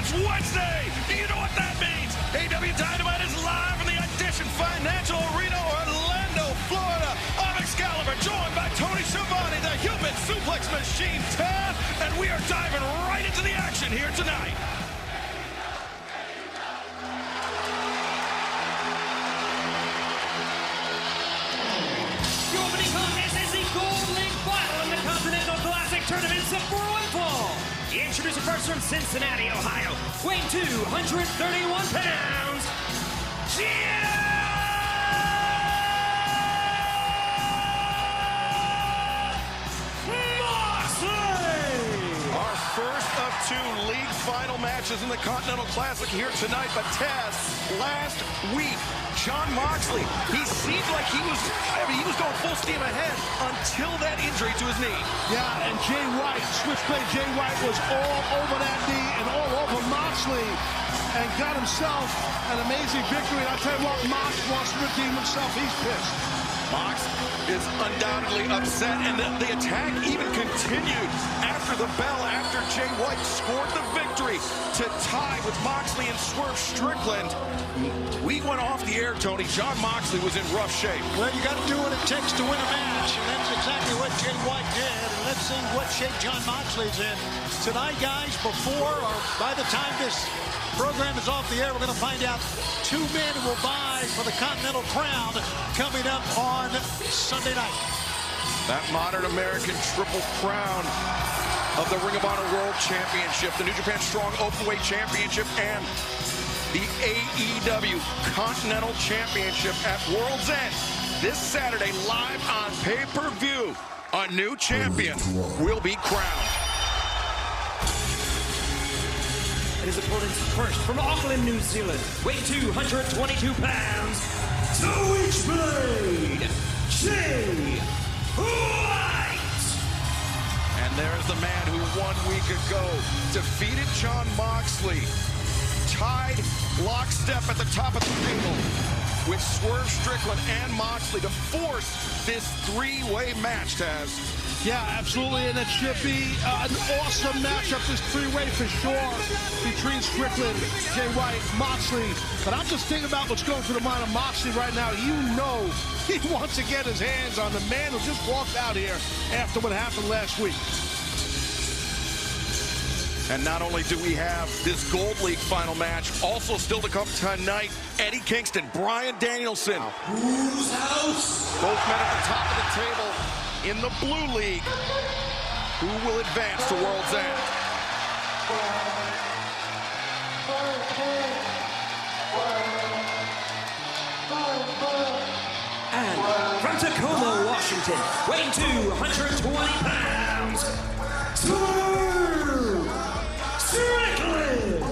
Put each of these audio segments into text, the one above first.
It's Wednesday. Do you know what that means? AEW Dynamite is live from the Audition Financial Arena, Orlando, Florida. I'm Excalibur, joined by Tony Schiavone, the human suplex machine, Ted, and we are diving right into the action here tonight. The opening contest is the Gold League Battle in the Continental Classic Tournament September Fall. The introducer first from Cincinnati, Ohio, weighing 231 pounds, Our first of two league final matches in the Continental Classic here tonight. But Taz, last week, Jon Moxley, he seemed like he was going full steam ahead until that injury to his knee. Yeah, and Jay White, Switchblade Jay White was all over that knee and all over Moxley and got himself an amazing victory. And I'll tell you what, Mox wants to redeem himself. He's pissed. Mox is undoubtedly upset, and the attack even continued after the bell, after Jay White scored the victory to tie with Moxley and Swerve Strickland. We went off the air, Tony. Jon Moxley was in rough shape. Well, you got to do what it takes to win a match, and that's exactly what Jay White did. And let's see what shape Jon Moxley's in tonight, guys. Before or by the time this program is off the air, we're going to find out two men who will vie for the Continental Crown coming up on Sunday night. That modern American Triple Crown of the Ring of Honor World Championship, the New Japan Strong Openweight Championship, and the AEW Continental Championship at World's End. This Saturday, live on pay-per-view, a new champion will be crowned. And his opponents first from Auckland, New Zealand, weighing 222 pounds, Switchblade Jay White. And there's the man who 1 week ago defeated Jon Moxley, tied lockstep at the top of the table with Swerve Strickland and Moxley to force this three-way match, Taz. Yeah, absolutely, and it should be an awesome matchup, this three-way for sure, between Strickland, Jay White, Moxley. But I'm just thinking about what's going through the mind of Moxley right now. You know he wants to get his hands on the man who just walked out here after what happened last week. And not only do we have this Gold League final match, also still to come tonight, Eddie Kingston, Bryan Danielson. Whose house? Both men at the top of the table in the Blue League. Who will advance to World's End? And from Tacoma, Washington, weighing 220 pounds, Swerve Strickland.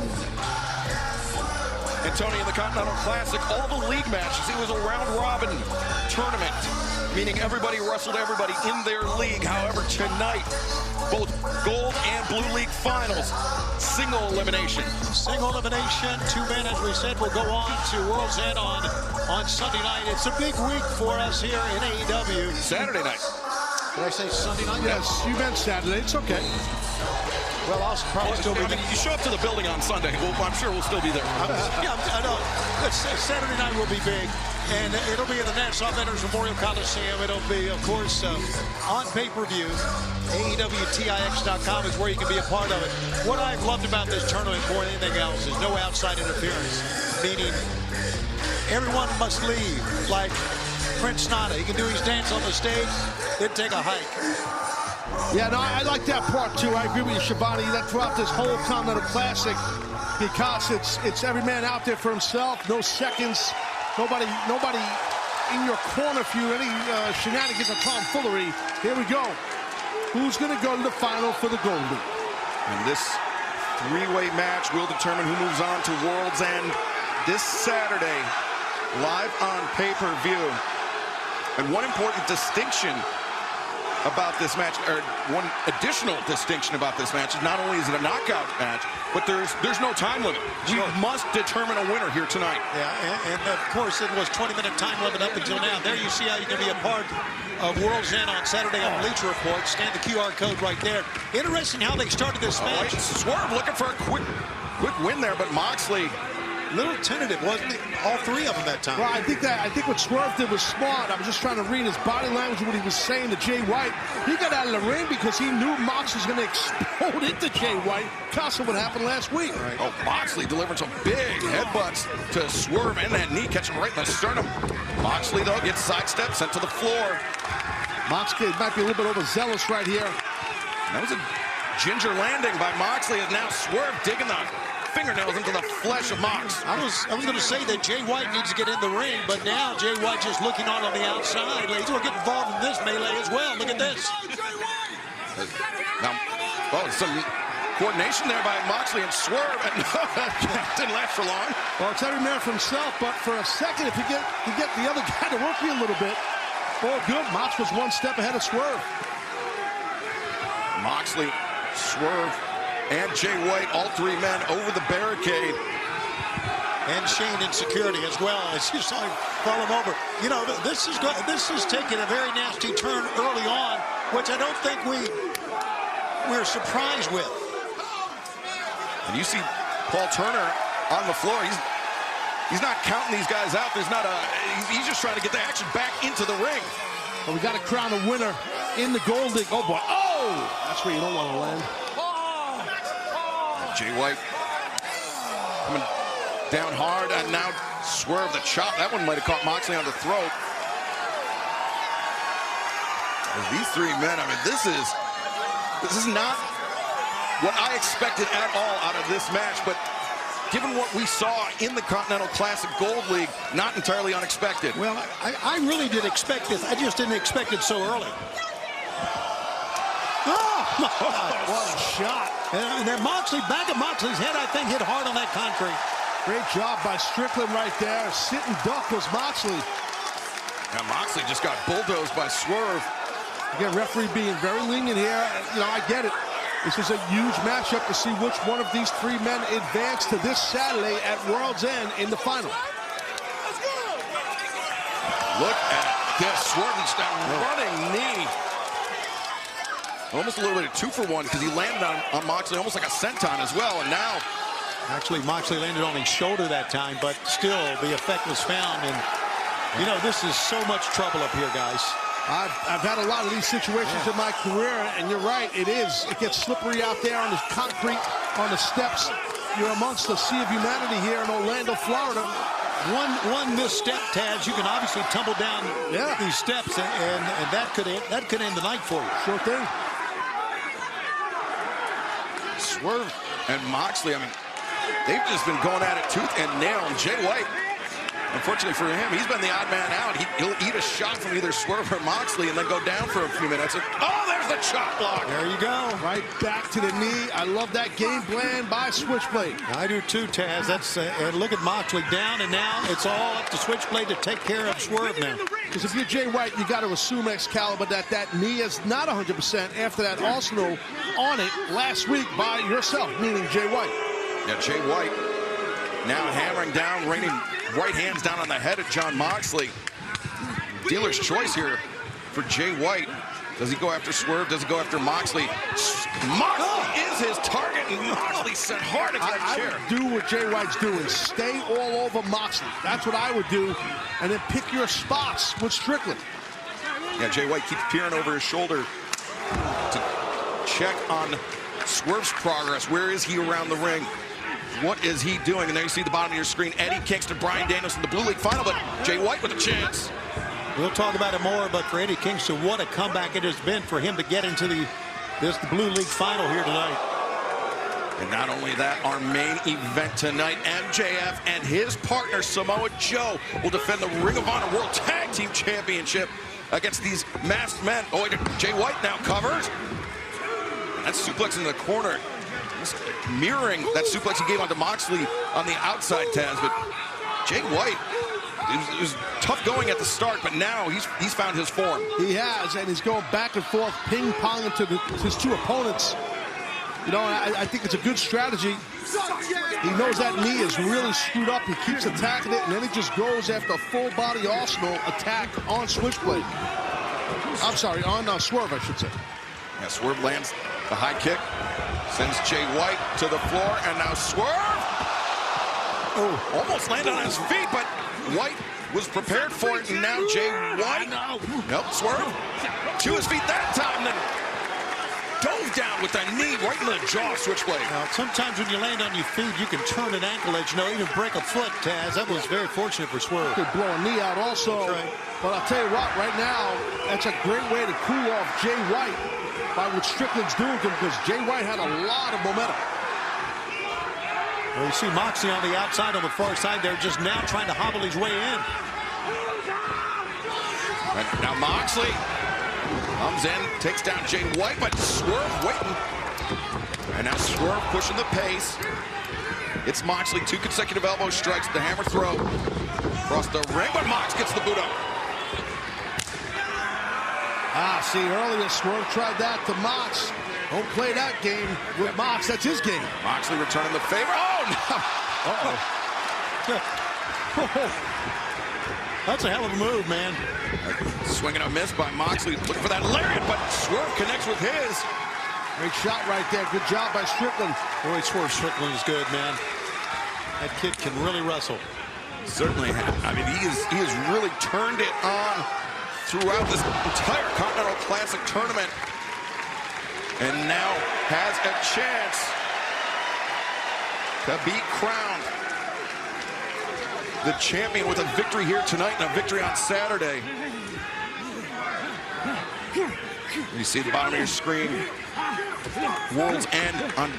And Tony, in the Continental Classic, all the league matches, it was a round-robin tournament, meaning everybody wrestled everybody in their league. However, tonight, both Gold and Blue League finals, single elimination. Single elimination. Two men, as we said, will go on to World's End on Sunday night. It's a big week for us here in AEW. Saturday night. Did I say Sunday night? Yes, you meant Saturday. It's okay. Well, I'll probably still be I mean, you show up to the building on Sunday, well, I'm sure we'll still be there. Yeah, I know. Saturday night will be big, and it'll be in the Nassau Veterans Memorial Coliseum. It'll be, of course, on pay-per-view. AEWTIX.com is where you can be a part of it. What I've loved about this tournament more than anything else is no outside interference, meaning everyone must leave. Like Prince Nana, he can do his dance on the stage, then take a hike. Yeah, no, I like that part too. I agree with you, Schiavone. That throughout this whole Continental Classic, because it's every man out there for himself. No seconds. Nobody in your corner for you. Any shenanigans or tomfoolery. Here we go. Who's going to go to the final for the Gold League? And this three-way match will determine who moves on to World's End this Saturday, live on pay-per-view. And one important distinction about this match, or one additional distinction about this match, is not only is it a knockout match, but there's no time limit. We must determine a winner here tonight. Yeah, and of course it was 20-minute time limit up until now. There you see how you can be a part of World's End on Saturday on Bleacher Report. Scan the QR code right there. Interesting how they started this match. Swerve looking for a quick quick win there, but Moxley. A little tentative, wasn't it? All three of them that time. Well, I think what Swerve did was smart. I was just trying to read his body language, what he was saying to Jay White. He got out of the ring because he knew Mox was going to explode into Jay White. Cost him what happened last week. Right. Oh, Moxley delivering some big headbutts to Swerve, and that knee catching right in the sternum. Moxley, though, gets sidestepped, sent to the floor. Moxley might be a little bit overzealous right here. That was a ginger landing by Moxley, and now Swerve digging the fingernails into the flesh of Mox. I was going to say that Jay White needs to get in the ring, but now Jay White just looking on the outside. He's going to get involved in this melee as well. Look at this. Now, some coordination there by Moxley and Swerve, and that didn't last for long. Well, it's every man for himself, but for a second, if you get the other guy to work you a little bit, oh, good. Mox was one step ahead of Swerve. Moxley, Swerve, and Jay White, all three men over the barricade. And Shane in security as well, as you saw him fall him over. You know, this is taking a very nasty turn early on, which I don't think we're surprised with. And you see Paul Turner on the floor. He's not counting these guys out. He's just trying to get the action back into the ring. Well, we got to crown a winner in the Gold League. Oh boy! Oh, that's where you don't want to land. Jay White coming down hard, and now Swerve the chop. That one might have caught Moxley on the throat. These three men, I mean, this is not what I expected at all out of this match, but given what we saw in the Continental Classic Gold League, not entirely unexpected. Well, I really did expect this. I just didn't expect it so early. Oh, my God. What a shot. And then Moxley, back of Moxley's head, I think, hit hard on that concrete. Great job by Strickland right there. Sit and duck was Moxley. Now Moxley just got bulldozed by Swerve. Again, referee being very lenient here. You know, I get it. This is a huge matchup to see which one of these three men advance to this Saturday at World's End in the final. Look at this. Swerve just that running knee. Almost a little bit of 2-for-1 because he landed on Moxley almost like a senton as well. And now, actually, Moxley landed on his shoulder that time, but still the effect was found. And, you know, this is so much trouble up here, guys. I've had a lot of these situations in my career, and you're right, it is. It gets slippery out there on the concrete, on the steps. You're amongst the sea of humanity here in Orlando, Florida. One misstep, Taz, you can obviously tumble down these steps, and that could end the night for you. Sure thing. Swerve and Moxley, I mean, they've just been going at it tooth and nail. And Jay White, unfortunately for him, he's been the odd man out. He'll eat a shot from either Swerve or Moxley and then go down for a few minutes. And, oh, there's the chop block. There you go. Right back to the knee. I love that game plan by Switchblade. I do too, Taz. That's and look at Moxley down, and now it's all up to Switchblade to take care of Swerve now. Because if you're Jay White, you got to assume Excalibur that knee is not 100% after that arsenal on it last week by yourself, meaning Jay White. Yeah, Jay White now hammering down, raining right hands down on the head of John Moxley. Dealer's choice here for Jay White. Does he go after Swerve? Does he go after Moxley? Moxley is his target, and Moxley sent hard against that chair. I would do what Jay White's doing. Stay all over Moxley. That's what I would do. And then pick your spots with Strickland. Yeah, Jay White keeps peering over his shoulder to check on Swerve's progress. Where is he around the ring? What is he doing? And there you see the bottom of your screen. Eddie Kingston, Bryan Danielson, the Blue League final, but Jay White with a chance. We'll talk about it more, but for Eddie Kingston, what a comeback it has been for him to get into the Blue League final here tonight. And not only that, our main event tonight, MJF and his partner Samoa Joe will defend the Ring of Honor World Tag Team Championship against these masked men. Oh, Jay White now covers. That's suplex in the corner. Just mirroring that suplex he gave onto Moxley on the outside, Taz. But Jay White, it was tough going at the start, but now he's found his form. He has, and he's going back and forth, ping-ponging to his two opponents. You know, I think it's a good strategy. He knows that knee is really screwed up. He keeps attacking it, and then he just goes after a full-body arsenal attack on Switchblade. I'm sorry, on Swerve, I should say. Yeah, Swerve lands the high kick, sends Jay White to the floor, and now Swerve Oh, almost landed on his feet, but White was prepared for it, and now Jay White. Nope, swerve to his feet that time, then dove down with a knee right in the jaw switchblade. Now, sometimes when you land on your feet, you can turn an ankle edge, even break a foot, Taz. That was very fortunate for Swerve. Could blow a knee out also. That's right. But I'll tell you what, right now, that's a great way to cool off Jay White by what Strickland's doing to him, because Jay White had a lot of momentum. Well, you see Moxley on the outside, on the far side there, just now trying to hobble his way in. And now Moxley comes in, takes down Jay White, but Swerve waiting. And now Swerve pushing the pace. It's Moxley, 2 consecutive elbow strikes, the hammer throw. Across the ring, but Mox gets the boot up. See, earlier Swerve tried that to Mox. Don't play that game with Mox. That's his game. Moxley returning the favor. Oh, no. Uh-oh. That's a hell of a move, man. Swinging a miss by Moxley. Looking for that lariat, but Swerve connects with his. Great shot right there. Good job by Strickland. Boy, Swerve Strickland is good, man. That kid can really wrestle. Certainly has. I mean, he has really turned it on throughout this entire Continental Classic tournament. And now has a chance to be crowned the champion with a victory here tonight and a victory on Saturday. You see the bottom of your screen. World's End on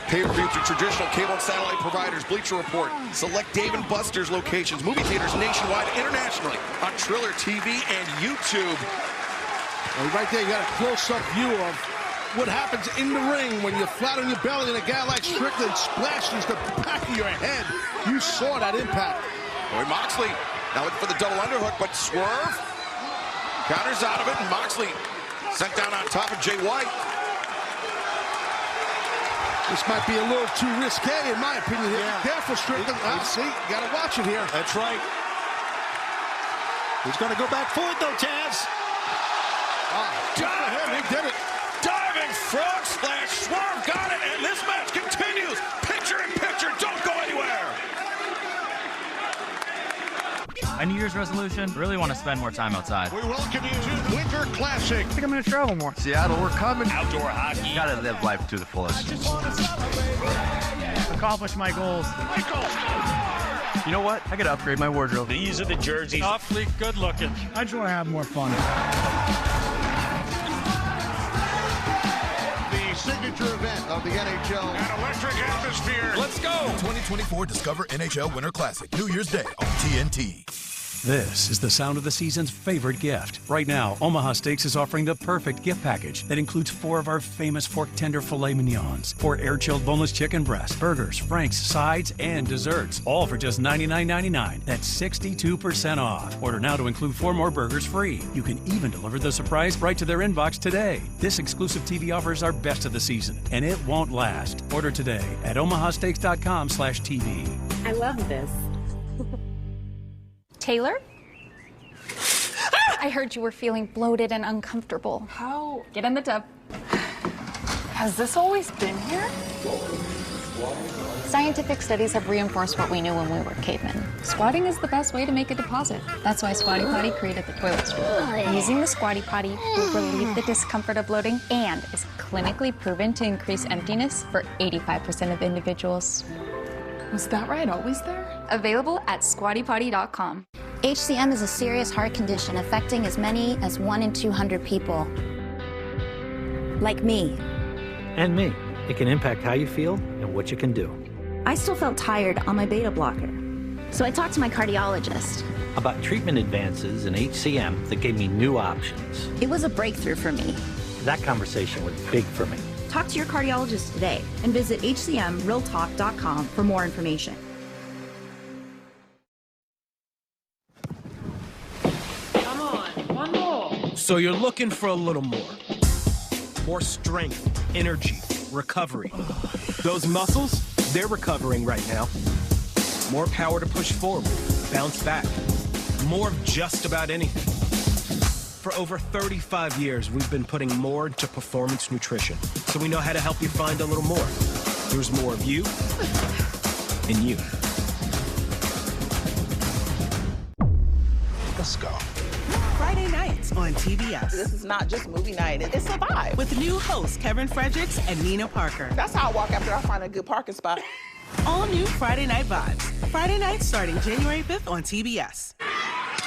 pay-per-view through traditional cable and satellite providers. Bleacher Report. Select Dave & Buster's locations. Movie theaters nationwide, internationally. On Triller TV and YouTube. And right there, you got a close-up view of what happens in the ring when you're flat on your belly and a guy like Strickland splashes the back of your head. You saw that impact. Boy, Moxley now looking for the double underhook, but Swerve counters out of it, and Moxley sent down on top of Jay White. This might be a little too risque, in my opinion. Yeah. Be careful, Strickland. See, you got to watch it here. That's right. He's going to go back for it, though, Taz. He did it. Diving frog splash. Swerve got it, and this match continues. Picture in picture. Don't go anywhere. My New Year's resolution, really want to spend more time outside. We welcome you to Winter Classic. I think I'm going to travel more. Seattle, we're coming. Outdoor hockey. Gotta live life to the fullest. Accomplish my goals. You know what? I got to upgrade my wardrobe. These are the jerseys. Awfully good looking. I just want to have more fun. The signature event of the NHL. An electric atmosphere. Let's go. 2024 Discover NHL Winter Classic, New Year's Day on TNT. This is the sound of the season's favorite gift. Right now, Omaha Steaks is offering the perfect gift package that includes 4 of our famous fork tender filet mignons, 4 air-chilled boneless chicken breasts, burgers, franks, sides, and desserts, all for just $99.99. That's 62% off. Order now to include 4 more burgers free. You can even deliver the surprise right to their inbox today. This exclusive TV offer is our best of the season, and it won't last. Order today at omahasteaks.com/TV. I love this. Taylor? I heard you were feeling bloated and uncomfortable. How? Get in the tub. Has this always been here? Scientific studies have reinforced what we knew when we were cavemen. Squatting is the best way to make a deposit. That's why Squatty Potty created the toilet stool. Using the Squatty Potty will relieve the discomfort of bloating and is clinically proven to increase emptiness for 85% of individuals. Was that ride always there? Available at squattypotty.com. HCM is a serious heart condition affecting as many as 1 in 200 people. Like me. And me. It can impact how you feel and what you can do. I still felt tired on my beta blocker. So I talked to my cardiologist. About treatment advances in HCM that gave me new options. It was a breakthrough for me. That conversation was big for me. Talk to your cardiologist today and visit hcmrealtalk.com for more information. Come on, one more. So you're looking for a little more. More strength, energy, recovery. Those muscles, they're recovering right now. More power to push forward, bounce back. More of just about anything. For over 35 years, we've been putting more into performance nutrition, so we know how to help you find a little more. There's more of you and you. Let's go. Friday nights on TBS. This is not just movie night, it's a vibe. With new hosts Kevin Fredericks and Nina Parker. That's how I walk after I find a good parking spot. All new Friday Night Vibes. Friday nights starting January 5th on TBS.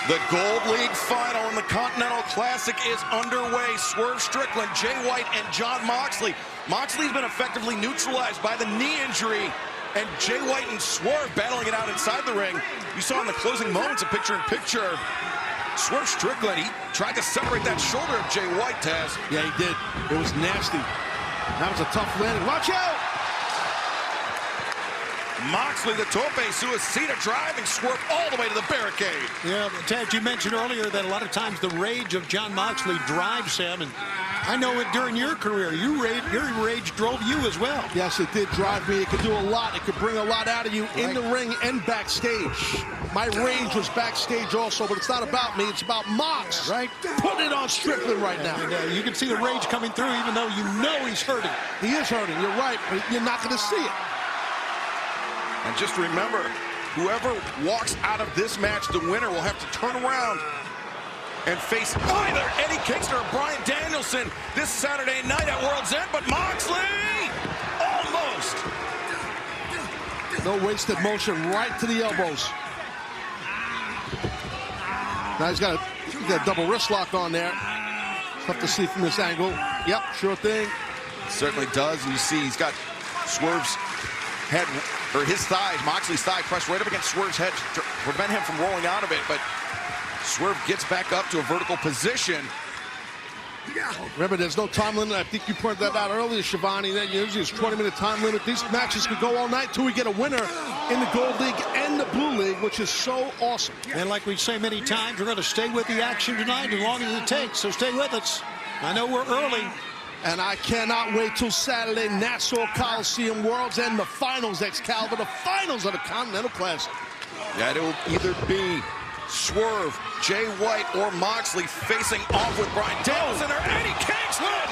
The Gold League final in the Continental Classic is underway. Swerve Strickland, Jay White, and Jon Moxley. Moxley's been effectively neutralized by the knee injury, and Jay White and Swerve battling it out inside the ring. You saw in the closing moments of picture-in-picture, Swerve Strickland, he tried to separate that shoulder of Jay White, Taz. Yeah, he did. It was nasty. That was a tough landing. Watch out! Moxley, the tope suicida driving Swerve all the way to the barricade. Yeah, Ted, you mentioned earlier that a lot of times the rage of Jon Moxley drives him, and I know it during your career, your rage drove you as well. Yes, it did drive me. It could do a lot. It could bring a lot out of you in the ring and backstage. My rage was backstage also, but it's not about me. It's about Mox. Right. Put it on Strickland right now. And, you can see the rage coming through, even though you know he's hurting. He is hurting. You're right, but you're not going to see it. And just remember, whoever walks out of this match, the winner will have to turn around and face either Eddie Kingston or Bryan Danielson this Saturday night at World's End. But Moxley, almost. No wasted motion, right to the elbows. Now he's got a double wrist lock on there. Tough to see from this angle. Yep, sure thing. Certainly does. And you see he's got Swerve's head, or his thighs, Moxley's thigh pressed right up against Swerve's head to prevent him from rolling out of it, but Swerve gets back up to a vertical position. Remember, there's no time limit. I think you pointed that out earlier, Shivani. That usually is 20-minute time limit. These matches could go all night till we get a winner in the Gold League and the Blue League, which is so awesome. And like we say many times, we're going to stay with the action tonight as long as it takes, so stay with us. I know we're early. And I cannot wait till Saturday, Nassau Coliseum, World's End, the finals, Excalibur, the finals of the Continental Classic. Yeah, it'll either be Swerve, Jay White, or Moxley facing off with Bryan Danielson or Eddie Kingston.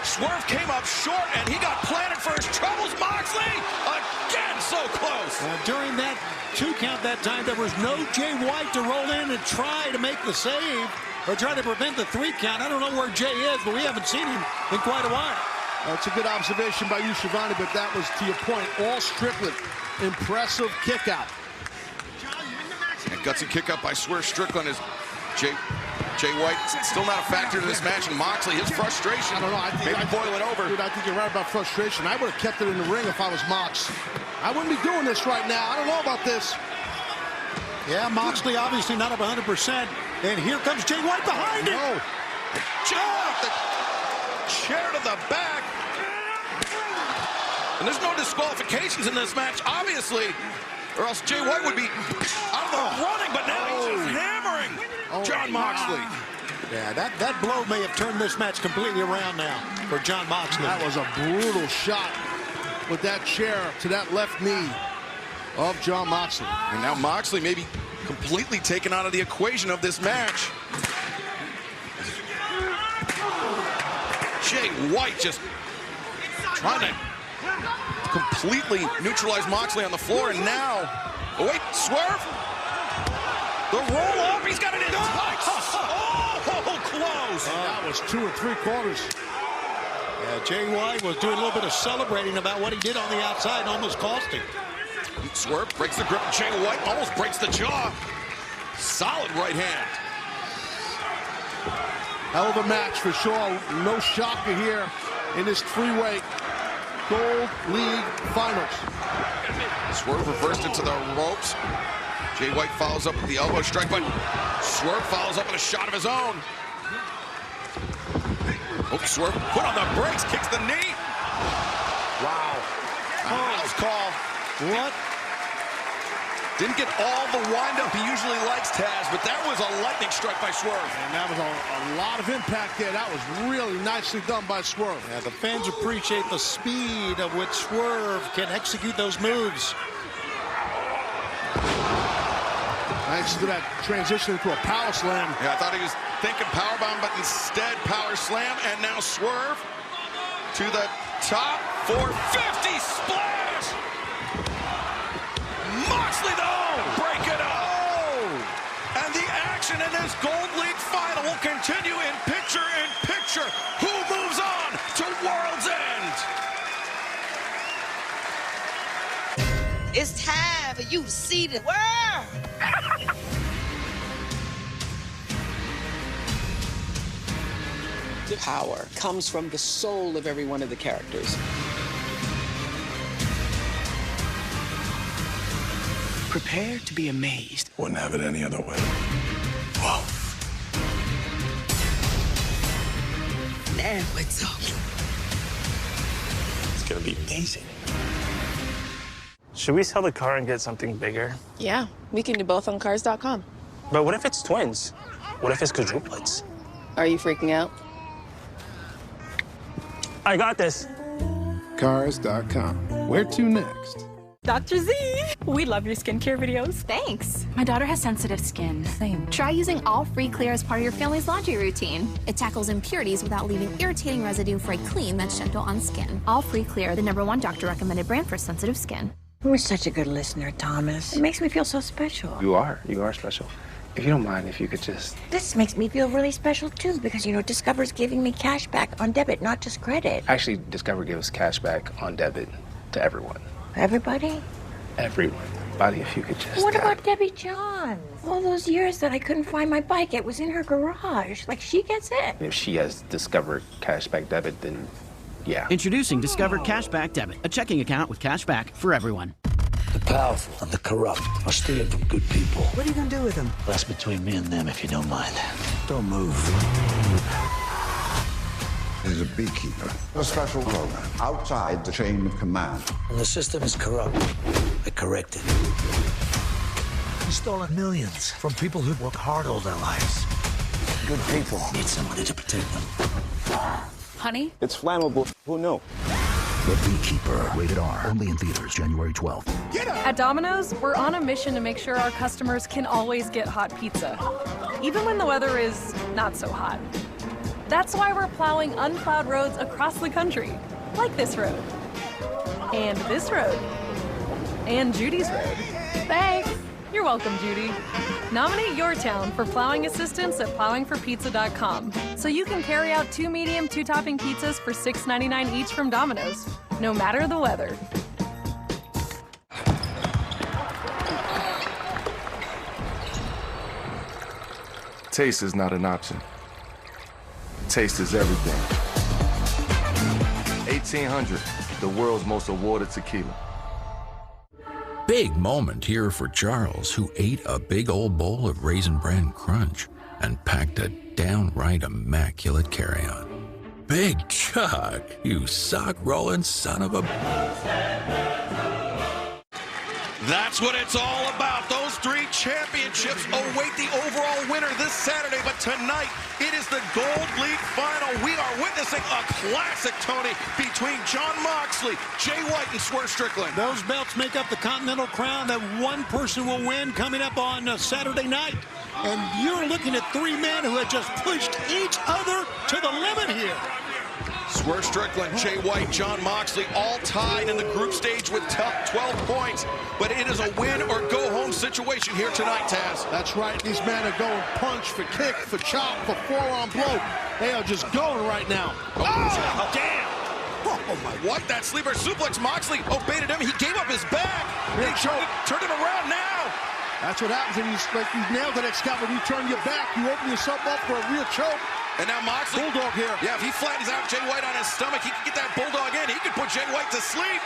Swerve came up short, and he got planted for his troubles. Moxley, again, so close. During that 2 count that time, there was no Jay White to roll in and try to make the save or try to prevent the 3 count. I don't know where Jay is, but we haven't seen him in quite a while. That's a good observation by you, Shivani, but that was, to your point, all Strickland. Impressive kick out. And gutsy kick up by Swerve Strickland is Jay White still not a factor to this match, and Moxley, his frustration, I don't know. maybe boiling over. Dude, I think you're right about frustration. I would have kept it in the ring if I was Mox. I wouldn't be doing this right now. I don't know about this. Yeah, Moxley obviously not up 100%. And here comes Jay White behind him. No. Jay White, the chair to the back. And there's no disqualifications in this match, obviously, or else Jay White would be out of the running, but now he's just hammering Jon Moxley. Yeah, that blow may have turned this match completely around now for Jon Moxley. That was a brutal shot with that chair to that left knee of Jon Moxley. And now Moxley may be completely taken out of the equation of this match. Jay White just trying to completely neutralize Moxley on the floor, and now, oh wait, Swerve, the roll up, he's got it in tight. Oh, close. That was 2 3/4. Yeah, Jay White was doing a little bit of celebrating about what he did on the outside and almost cost him. Swerve breaks the grip of Jay White, almost breaks the jaw. Solid right hand. Hell of a match for sure. No shocker here in this 3-way Gold League Finals. Swerve reversed into the ropes. Jay White follows up with the elbow strike, but Swerve follows up with a shot of his own. Oh, Swerve put on the brakes, kicks the knee. Wow. House call. What? Didn't get all the wind-up he usually likes, Taz, but that was a lightning strike by Swerve. And that was a lot of impact there. That was really nicely done by Swerve. Yeah, the fans appreciate the speed of which Swerve can execute those moves. Nice to that transition into a power slam. Yeah, I thought he was thinking powerbomb, but instead power slam, and now Swerve to the top, 450 splash! Moxley, though, break it up! And the action this Gold League final will continue in picture-in-picture. Who moves on to World's End? It's time for you to see the world. The power comes from the soul of every one of the characters. Prepare to be amazed. Wouldn't have it any other way. Whoa. Now we're talking. It's gonna be amazing. Should we sell the car and get something bigger? Yeah, we can do both on cars.com. But what if it's twins? What if it's quadruplets? Are you freaking out? I got this. Cars.com. Where to next? Dr. Z, we love your skincare videos. Thanks. My daughter has sensitive skin. Same. Try using All Free Clear as part of your family's laundry routine. It tackles impurities without leaving irritating residue for a clean that's gentle on skin. All Free Clear, the #1 doctor-recommended brand for sensitive skin. You're such a good listener, Thomas. It makes me feel so special. You are special. If you don't mind, if you could just... This makes me feel really special, too, because, Discover's giving me cash back on debit, not just credit. Actually, Discover gives cash back on debit to everyone. Everybody? Everyone. Buddy, if you could just... What about Debbie Johns? All those years that I couldn't find my bike, it was in her garage. Like, she gets it. If she has Discover cashback debit, then yeah. Introducing Discover Cashback Debit, a checking account with cash back for everyone. The powerful and the corrupt are stealing from good people. What are you gonna do with them? That's between me and them, if you don't mind. Don't move. He's a beekeeper. A special program outside the chain of command. And the system is corrupt. I correct it. He's stolen millions from people who've worked hard all their lives. Good people need somebody to protect them. Honey? It's flammable. Who knew? The Beekeeper. Rated R. Only in theaters January 12th. At Domino's, we're on a mission to make sure our customers can always get hot pizza, even when the weather is not so hot. That's why we're plowing unplowed roads across the country, like this road, and this road, and Judy's road. Thanks. You're welcome, Judy. Nominate your town for plowing assistance at plowingforpizza.com so you can carry out 2 medium, 2-topping pizzas for $6.99 each from Domino's, no matter the weather. Taste is not an option. Taste is everything. 1800, the world's most awarded tequila. Big moment here for Charles, who ate a big old bowl of Raisin Bran Crunch and packed a downright immaculate carry-on. Big Chuck, you sock-rolling son of a... That's what it's all about. Those 3 championships await the overall winner this Saturday. But tonight, it is the Gold League final. We are witnessing a classic, Tony, between Jon Moxley, Jay White, and Swerve Strickland. Those belts make up the Continental Crown that one person will win coming up on Saturday night. And you're looking at 3 men who have just pushed each other to the limit here. Swerve Strickland, Jay White, Jon Moxley, all tied in the group stage with 12 points. But it is a win-or-go-home situation here tonight, Taz. That's right. These men are going punch for kick, for chop, for forearm blow. They are just going right now. Oh, damn. Oh, my. What? That sleeper suplex. Moxley obeyed him. He gave up his back. They turned it around now. That's what happens when you nail the next guy. When you turn your back, you open yourself up for a real choke. And now Moxley. Bulldog here. Yeah, if he flattens out Jay White on his stomach, he can get that Bulldog in. He can put Jay White to sleep.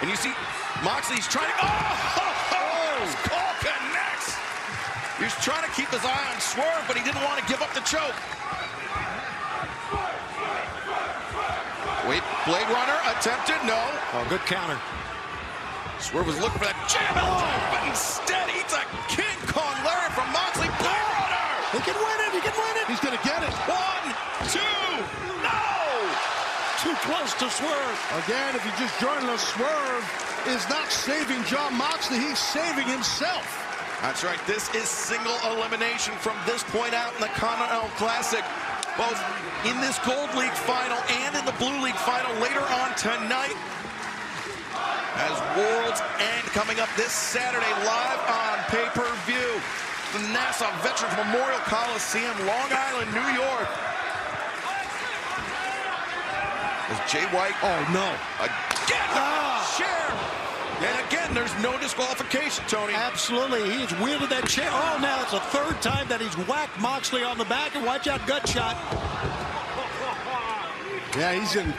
And you see Moxley's trying to... Call connects. He's trying to keep his eye on Swerve, but he didn't want to give up the choke. Wait, Blade Runner attempted, no. Oh, good counter. Swerve was looking for that jab, but instead eats a King Kong Larry from Moxley. Blade Runner! He can win it, he can win it! He's gonna get it. 1, 2, no! Too close to Swerve. Again, if you're just joining us, Swerve is not saving Jon Moxley, he's saving himself. That's right, this is single elimination from this point out in the Continental Classic. Both in this Gold League final and in the Blue League final later on tonight. As World's End coming up this Saturday live on pay-per-view. the Nassau Veterans Memorial Coliseum, Long Island, New York. As Jay White, oh no, again, chair. And again, there's no disqualification, Tony. Absolutely, he's wielded that chair. Oh, now it's the third time that he's whacked Moxley on the back, and watch out, gut shot. Yeah, he's in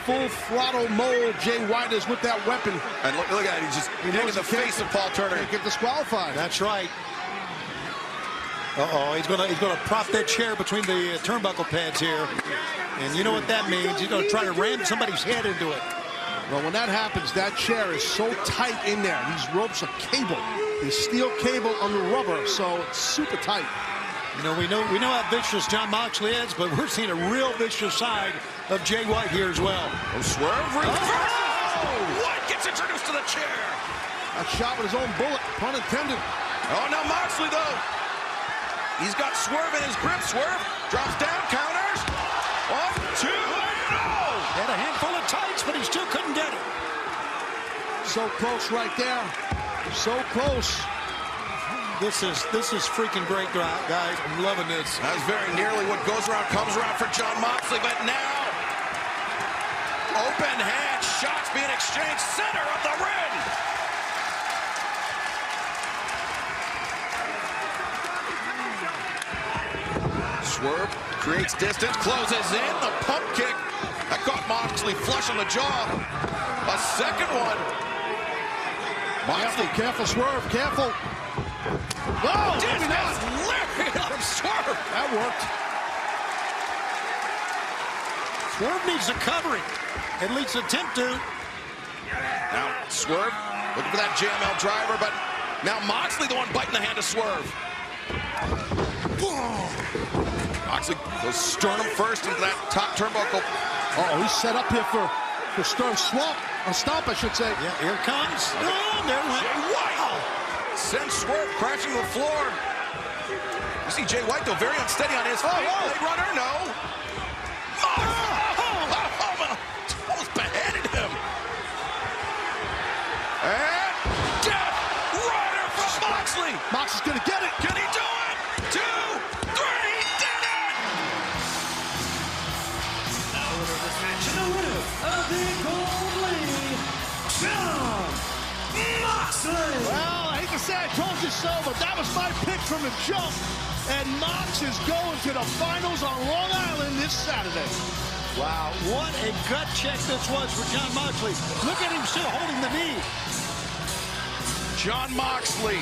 full throttle mode. Jay White is with that weapon. And look at it, he's just hitting the face of Paul Turner. Can't get disqualified. That's right. Uh-oh, he's gonna prop that chair between the turnbuckle pads here. And you know what that means. He's gonna try to ram somebody's head into it. Well, when that happens, that chair is so tight in there. These ropes are cable. There's steel cable on the rubber, so it's super tight. You know, we know how vicious John Moxley is, but we're seeing a real vicious side of Jay White here as well. Oh, swerve, reverse! Oh! White gets introduced to the chair. A shot with his own bullet, pun intended. Oh, now Moxley, though. He's got Swerve in his grip. Swerve drops down, counters. 1, 2, no! Had a handful of tights, but he still couldn't get it. So close right there. So close. This is freaking great, guys. I'm loving this. That's very nearly what goes around comes around for John Moxley, but now open hand shots being exchanged center of the ring. Swerve creates distance, closes in the pump kick. That caught Moxley flush on the jaw. A second one. Moxley, careful, Swerve, careful. Oh, maybe not. Lariat Swerve. That worked. Swerve needs a covering. At least attempt to. Now, Swerve looking for that JML driver, but now Moxley the one biting the hand of Swerve. Moxley goes sternum first into that top turnbuckle. Uh-oh, he's set up here for sternum swamp. A stomp, I should say. Yeah, here comes. Oh, there went Jay White. Sends Swerve crashing to the floor. You see Jay White, though, very unsteady on his feet. Blade Runner, no. Almost beheaded him. And Death Rider from Moxley. Mox is going to get it. Can he do it? 2, 3, he did it! Now winner of this match and the winner of the Gold League, John Moxley. Well, I hate to say I told you so, but that was my pick from the jump. And Mox is going to the finals on Long Island this Saturday. Wow, what a gut check this was for John Moxley. Look at him still holding the knee. John Moxley,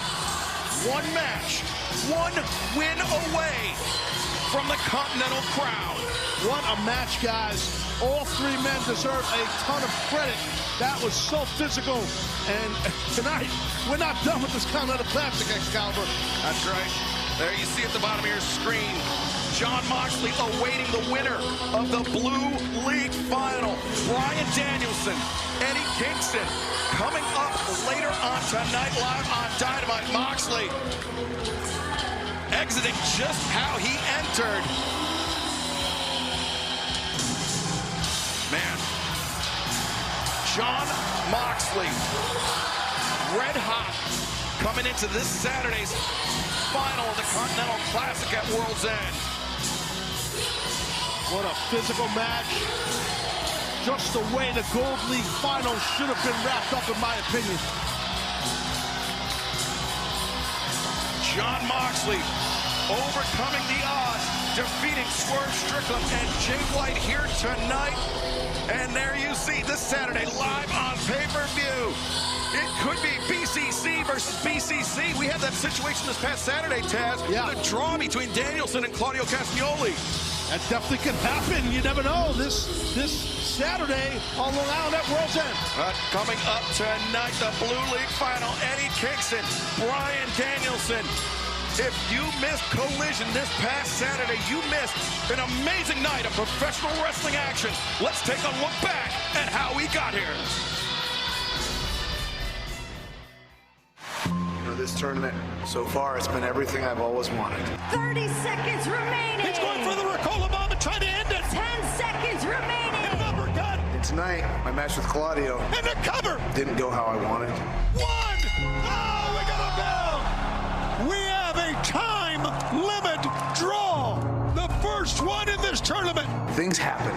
one match, one win away from the Continental Crown. What a match, guys. All three men deserve a ton of credit. That was so physical. And tonight, we're not done with this Continental Classic, Excalibur. That's right. There you see at the bottom of your screen, John Moxley awaiting the winner of the Blue League Final. Bryan Danielson, Eddie Kingston, coming up later on tonight live on Dynamite. Moxley exiting just how he entered. Man, John Moxley, red hot, coming into this Saturday's final of the Continental Classic at World's End. What a physical match. Just the way the Gold League Finals should have been wrapped up, in my opinion. John Moxley overcoming the odds, defeating Swerve Strickland and Jay White here tonight. And there you see this Saturday live on pay-per-view. It could be BCC versus BCC. We had that situation this past Saturday, Taz. Yeah. The draw between Danielson and Claudio Castagnoli. That definitely could happen. You never know. This Saturday on Long Island at World's End. Coming up tonight, the Blue League Final. Eddie Kingston, Bryan Danielson. If you missed Collision this past Saturday, you missed an amazing night of professional wrestling action. Let's take a look back at how we got here. This tournament, so far, it's been everything I've always wanted. 30 seconds remaining. He's going for the Ricola bomb to try to end it. 10 seconds remaining. An uppercut. And tonight, my match with Claudio. And the cover. Didn't go how I wanted. 1. Oh, we got him down. We have a tie. this tournament. Things happen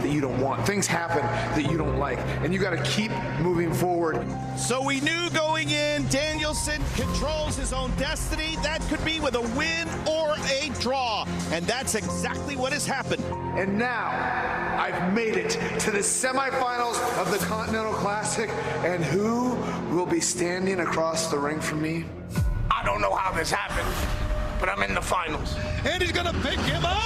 that you don't want. Things happen that you don't like. And you got to keep moving forward. So we knew going in, Danielson controls his own destiny. That could be with a win or a draw. And that's exactly what has happened. And now I've made it to the semifinals of the Continental Classic. And who will be standing across the ring from me? I don't know how this happened, but I'm in the finals. And he's gonna pick him up.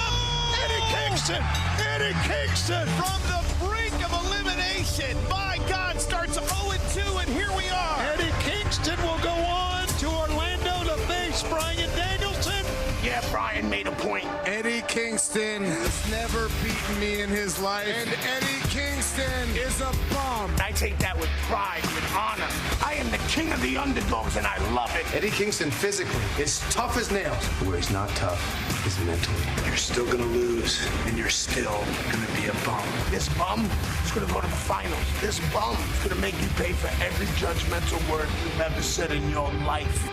Eddie Kingston. Eddie Kingston From the brink of elimination. My God, starts 0-2, and here we are. Eddie Kingston will go on to Orlando to face Bryan Danielson. Yeah, Bryan made a point. Eddie Kingston has never beaten me in his life. And Eddie Kingston is a bum. I take that with pride, with honor. I am the king of the underdogs, and I love it. Eddie Kingston physically is tough as nails. Where he's not tough is mentally. You're still going to lose, and you're still going to be a bum. This bum is going to go to the finals. This bum is going to make you pay for every judgmental word you've ever said in your life.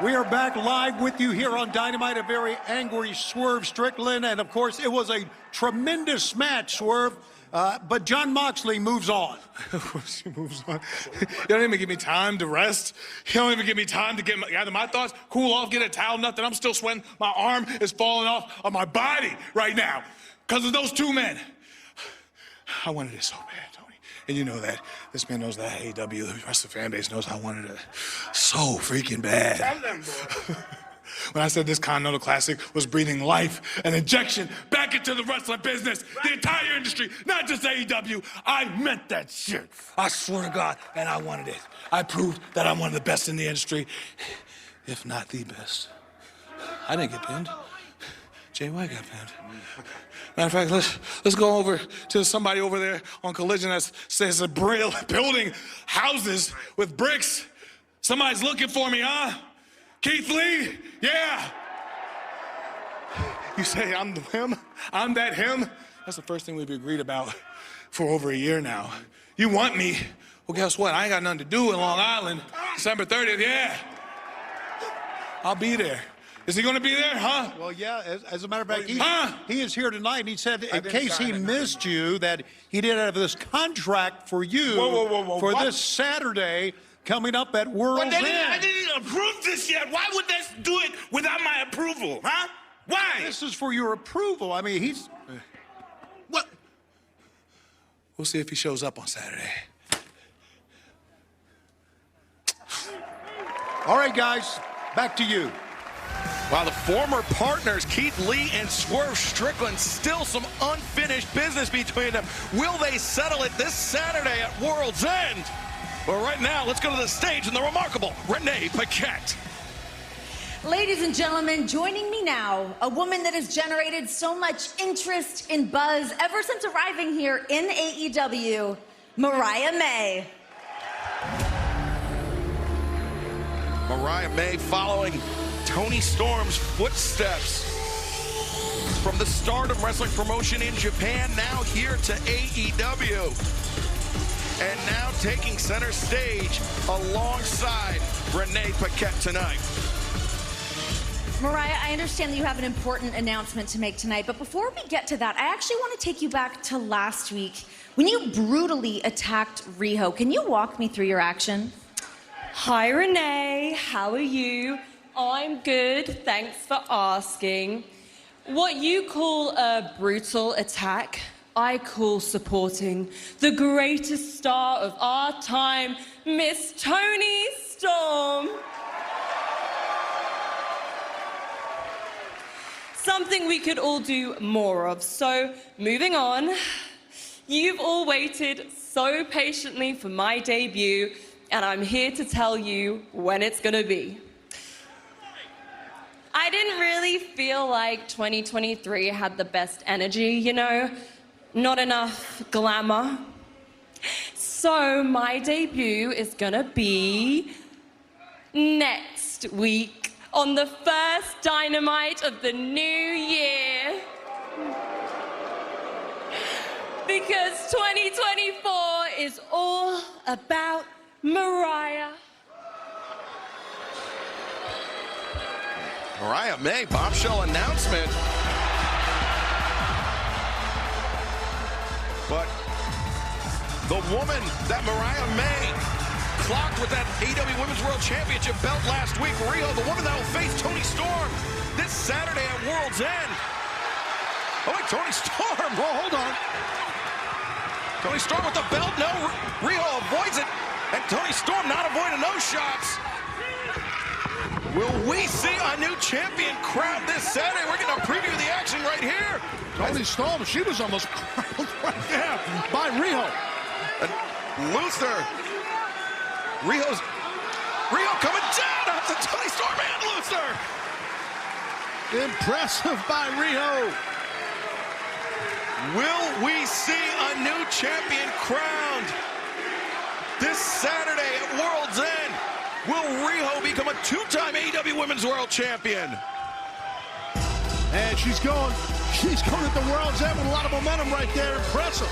We are back live with you here on Dynamite, a very angry Swerve Strickland. And, of course, it was a tremendous match, Swerve. But Jon Moxley moves on. Of course he moves on. You don't even give me time to rest. You don't even give me time to gather my thoughts, cool off, get a towel, nothing. I'm still sweating. My arm is falling off of my body right now because of those two men. I wanted it so bad, Tony. And you know that. This man knows that. AEW, the rest of the fan base knows I wanted it so freaking bad. Tell them, bro. When I said this Continental Classic was breathing life and injection back into the wrestling business, the entire industry, not just AEW, I meant that shit. I swear to God, and I wanted it. I proved that I'm one of the best in the industry, if not the best. I didn't get pinned. Jay White got pinned. Matter of fact, let's go over to somebody over there on Collision that says a building houses with bricks. Somebody's looking for me, huh? Keith Lee? Yeah. You say I'm the him? I'm that him? That's the first thing we've agreed about for over a year now. You want me? Well, guess what? I ain't got nothing to do in Long Island. December 30th, yeah. I'll be there. Is he going to be there, huh? Well, yeah, as a matter of fact, he is here tonight, and he said in case he missed you that he did have this contract for you for this Saturday coming up at World's End. I didn't approve this yet. Why would they do it without my approval, huh? Why? This is for your approval. I mean, he's... What? We'll see if he shows up on Saturday. All right, guys, back to you. While the former partners, Keith Lee and Swerve Strickland, still some unfinished business between them. Will they settle it this Saturday at World's End? Well, right now, let's go to the stage and the remarkable Renee Paquette. Ladies and gentlemen, joining me now, a woman that has generated so much interest and buzz ever since arriving here in AEW, Mariah May. Mariah May following Tony Storm's footsteps. From the Stardom Wrestling promotion in Japan, now here to AEW. And now taking center stage alongside Renee Paquette tonight. Mariah, I understand that you have an important announcement to make tonight, but before we get to that, I actually want to take you back to last week when you brutally attacked Riho. Can you walk me through your action? Hi, Renee. How are you? I'm good. Thanks for asking. What you call a brutal attack, I call supporting the greatest star of our time, Miss Toni Storm. Something we could all do more of. So, moving on, you've all waited so patiently for my debut, and I'm here to tell you when it's gonna be. I didn't really feel like 2023 had the best energy, you know? Not enough glamour. So my debut is gonna be next week on the first Dynamite of the new year. Because 2024 is all about Mariah. Mariah May, bombshell announcement. But the woman that Mariah May clocked with that AEW Women's World Championship belt last week, Riho, the woman that will face Toni Storm this Saturday at World's End. Oh, wait, Toni Storm. Oh, hold on. Toni Storm with the belt. No, Riho avoids it. And Toni Storm not avoiding those shots. Will we see a new champion crowned this Saturday? We're going to preview the action right here. Toni Storm, she was almost crowned right there by Riho. And Luther. Riho coming down after Toni Storm and Luther. Impressive by Riho. Will we see a new champion crowned this Saturday at World's End? Will Riho become a two-time AEW Women's World Champion? And she's going at the World's End with a lot of momentum right there. Impressive.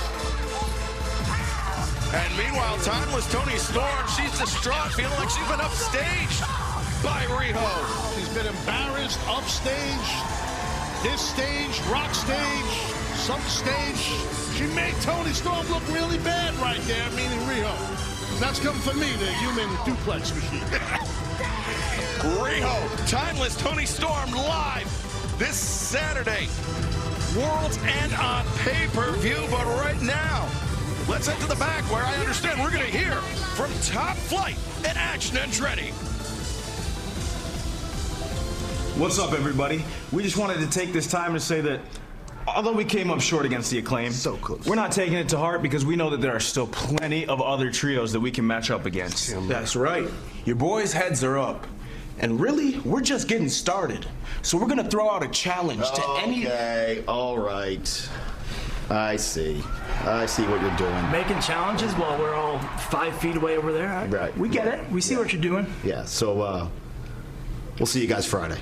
And meanwhile, timeless Toni Storm, she's distraught, feeling like she's been upstaged by Riho. She's been embarrassed, upstaged, this stage, rock stage, some stage. She made Toni Storm look really bad right there, meaning Riho. That's coming from me, the human duplex machine. Riho, timeless Toni Storm live this Saturday. World's End on pay-per-view, but right now, let's head to the back where I understand we're going to hear from Top Flight and Action Andretti. What's up, everybody? We just wanted to take this time to say that although we came up short against the Acclaim, so close, we're not taking it to heart because we know that there are still plenty of other trios that we can match up against. That's right. Your boys' heads are up. And really, we're just getting started. So we're going to throw out a challenge to any... Okay, all right. I see what you're doing. Making challenges while we're all 5 feet away over there. Right. We get it. We see what you're doing. Yeah, so we'll see you guys Friday.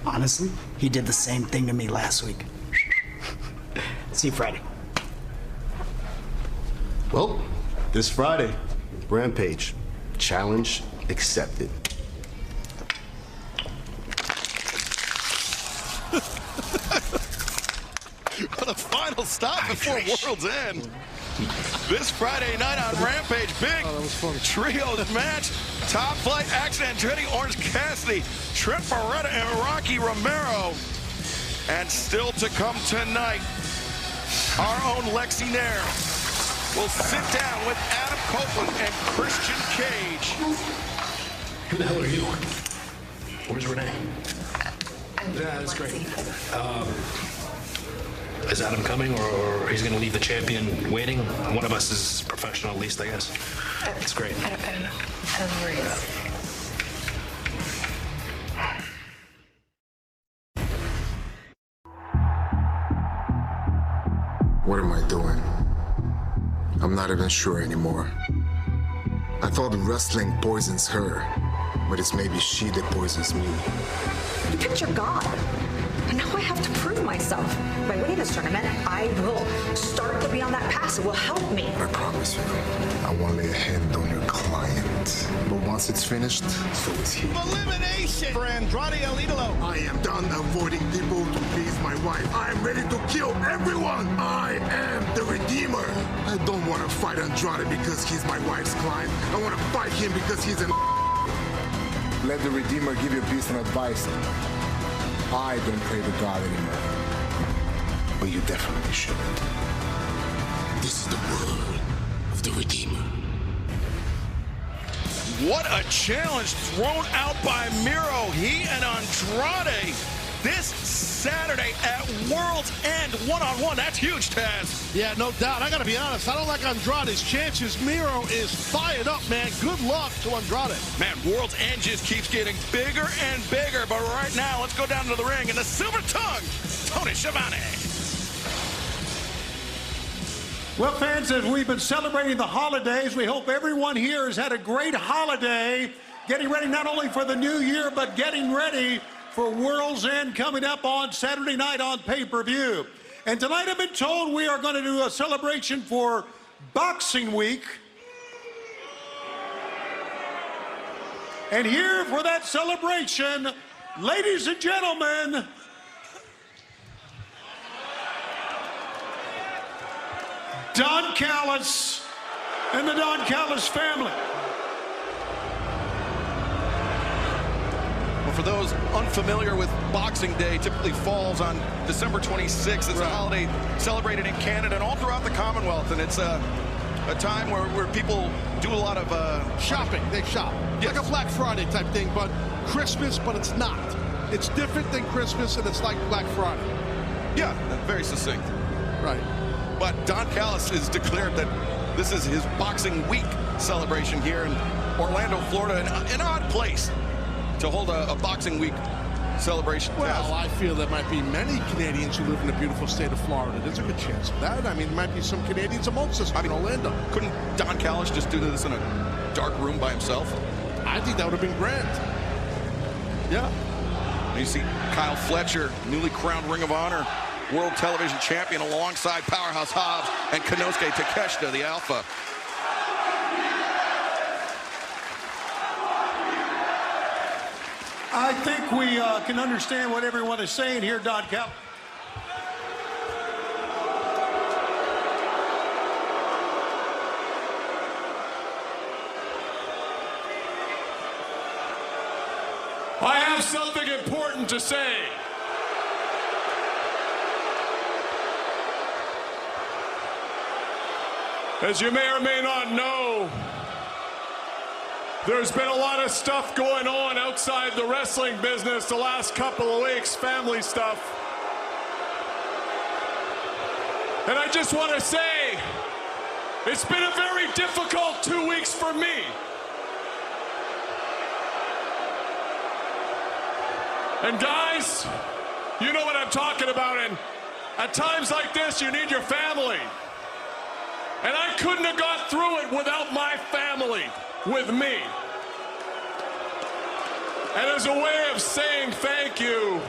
Honestly, he did the same thing to me last week. See you Friday. Well, this Friday, Rampage. Challenge accepted. For the final stop before World's End. This Friday night on Rampage, big trios match. Top Flight, Action Andretti, Orange Cassidy, Trent Beretta, and Rocky Romero. And still to come tonight, our own Lexi Nair will sit down with Adam Copeland and Christian Cage. Who the hell are you? Where's Renee? Yeah, that's great. Is Adam coming, or he's going to leave the champion waiting? One of us is professional, at least, I guess. That's great. I don't know. I don't know where he is. What am I doing? I'm not even sure anymore. I thought wrestling poisons her, but it's maybe she that poisons me. You picked your god. And now I have to prove myself. By winning this tournament, I will start to be on that path. It will help me. I promise you, I won't lay a hand on your client. But once it's finished, so is he. Elimination for Andrade El Idolo. I am done avoiding people to please my wife. I am ready to kill everyone. I am the Redeemer. I don't want to fight Andrade because he's my wife's client. I want to fight him because he's an... Let the Redeemer give you a piece of advice. I don't pray to God anymore. But you definitely shouldn't. This is the word of the Redeemer. What a challenge thrown out by Miro. He and Andrade this Saturday at World's End, one-on-one. That's huge, Taz. Yeah, no doubt. I got to be honest. I don't like Andrade's chances. Miro is fired up, man. Good luck to Andrade. Man, World's End just keeps getting bigger and bigger. But right now, let's go down to the ring. And the silver tongue, Tony Schiavone. Well, fans, as we've been celebrating the holidays, we hope everyone here has had a great holiday, getting ready not only for the new year, but getting ready for World's End coming up on Saturday night on pay-per-view. And tonight I've been told we are going to do a celebration for Boxing Week. And here for that celebration, ladies and gentlemen, Don Callis and the Don Callis family. Well, for those unfamiliar with Boxing Day, typically falls on December 26th. It's a holiday celebrated in Canada and all throughout the Commonwealth, and it's a time where people do a lot of shopping. They shop. Yes. Like a Black Friday type thing, but Christmas, but it's not. It's different than Christmas, and it's like Black Friday. Yeah, very succinct. Right. But Don Callis has declared that this is his Boxing Week celebration here in Orlando, Florida, an odd place to hold a Boxing Week celebration. Well, I feel there might be many Canadians who live in the beautiful state of Florida. There's a good chance of that. I mean, there might be some Canadians amongst us in Orlando. Couldn't Don Callis just do this in a dark room by himself? I think that would have been grand. Yeah. You see Kyle Fletcher, newly crowned Ring of Honor World Television Champion, alongside Powerhouse Hobbs and Konosuke Takeshita, the Alpha. I think we can understand what everyone is saying here, Don Callis. I have something important to say. As you may or may not know, there's been a lot of stuff going on outside the wrestling business the last couple of weeks, family stuff. And I just want to say, it's been a very difficult 2 weeks for me. And guys, you know what I'm talking about, and at times like this, you need your family. And I couldn't have got through it without my family with me. And as a way of saying thank you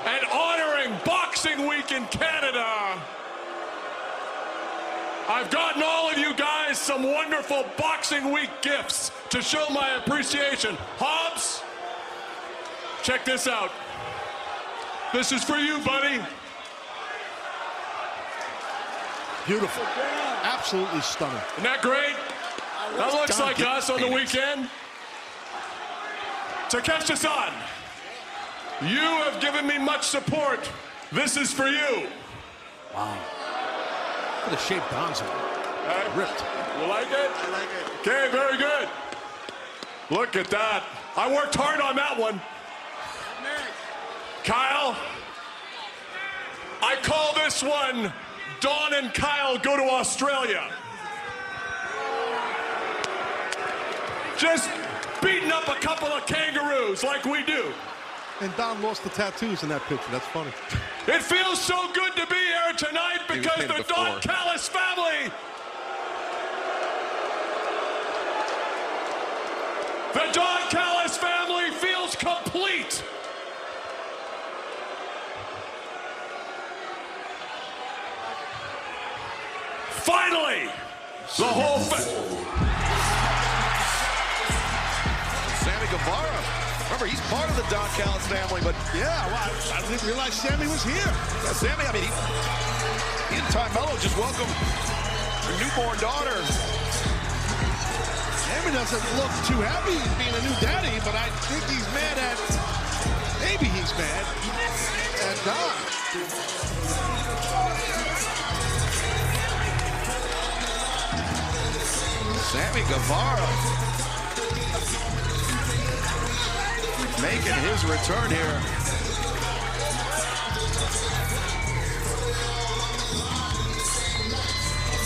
and honoring Boxing Week in Canada, I've gotten all of you guys some wonderful Boxing Week gifts to show my appreciation. Hobbs, check this out. This is for you, buddy. Beautiful. Absolutely stunning. Isn't that great? That looks like us on the weekend. Takeshita-san, you have given me much support. This is for you. Wow. What a shape Don's in. Ripped. You like it? I like it. Okay, very good. Look at that. I worked hard on that one. Kyle, I call this one Don and Kyle Go to Australia. Just beating up a couple of kangaroos like we do. And Don lost the tattoos in that picture. That's funny. It feels so good to be here tonight because the Don Callis family, the Don Callis family feels complete. Finally, the whole Sammy Guevara. Remember, he's part of the Don Callis family, but yeah, well, I didn't realize Sammy was here. Yeah, Sammy, I mean, he and Ty Mello just welcomed their newborn daughter. Sammy doesn't look too happy being a new daddy, but I think he's mad at, maybe he's mad at Don. Sammy Guevara making his return here.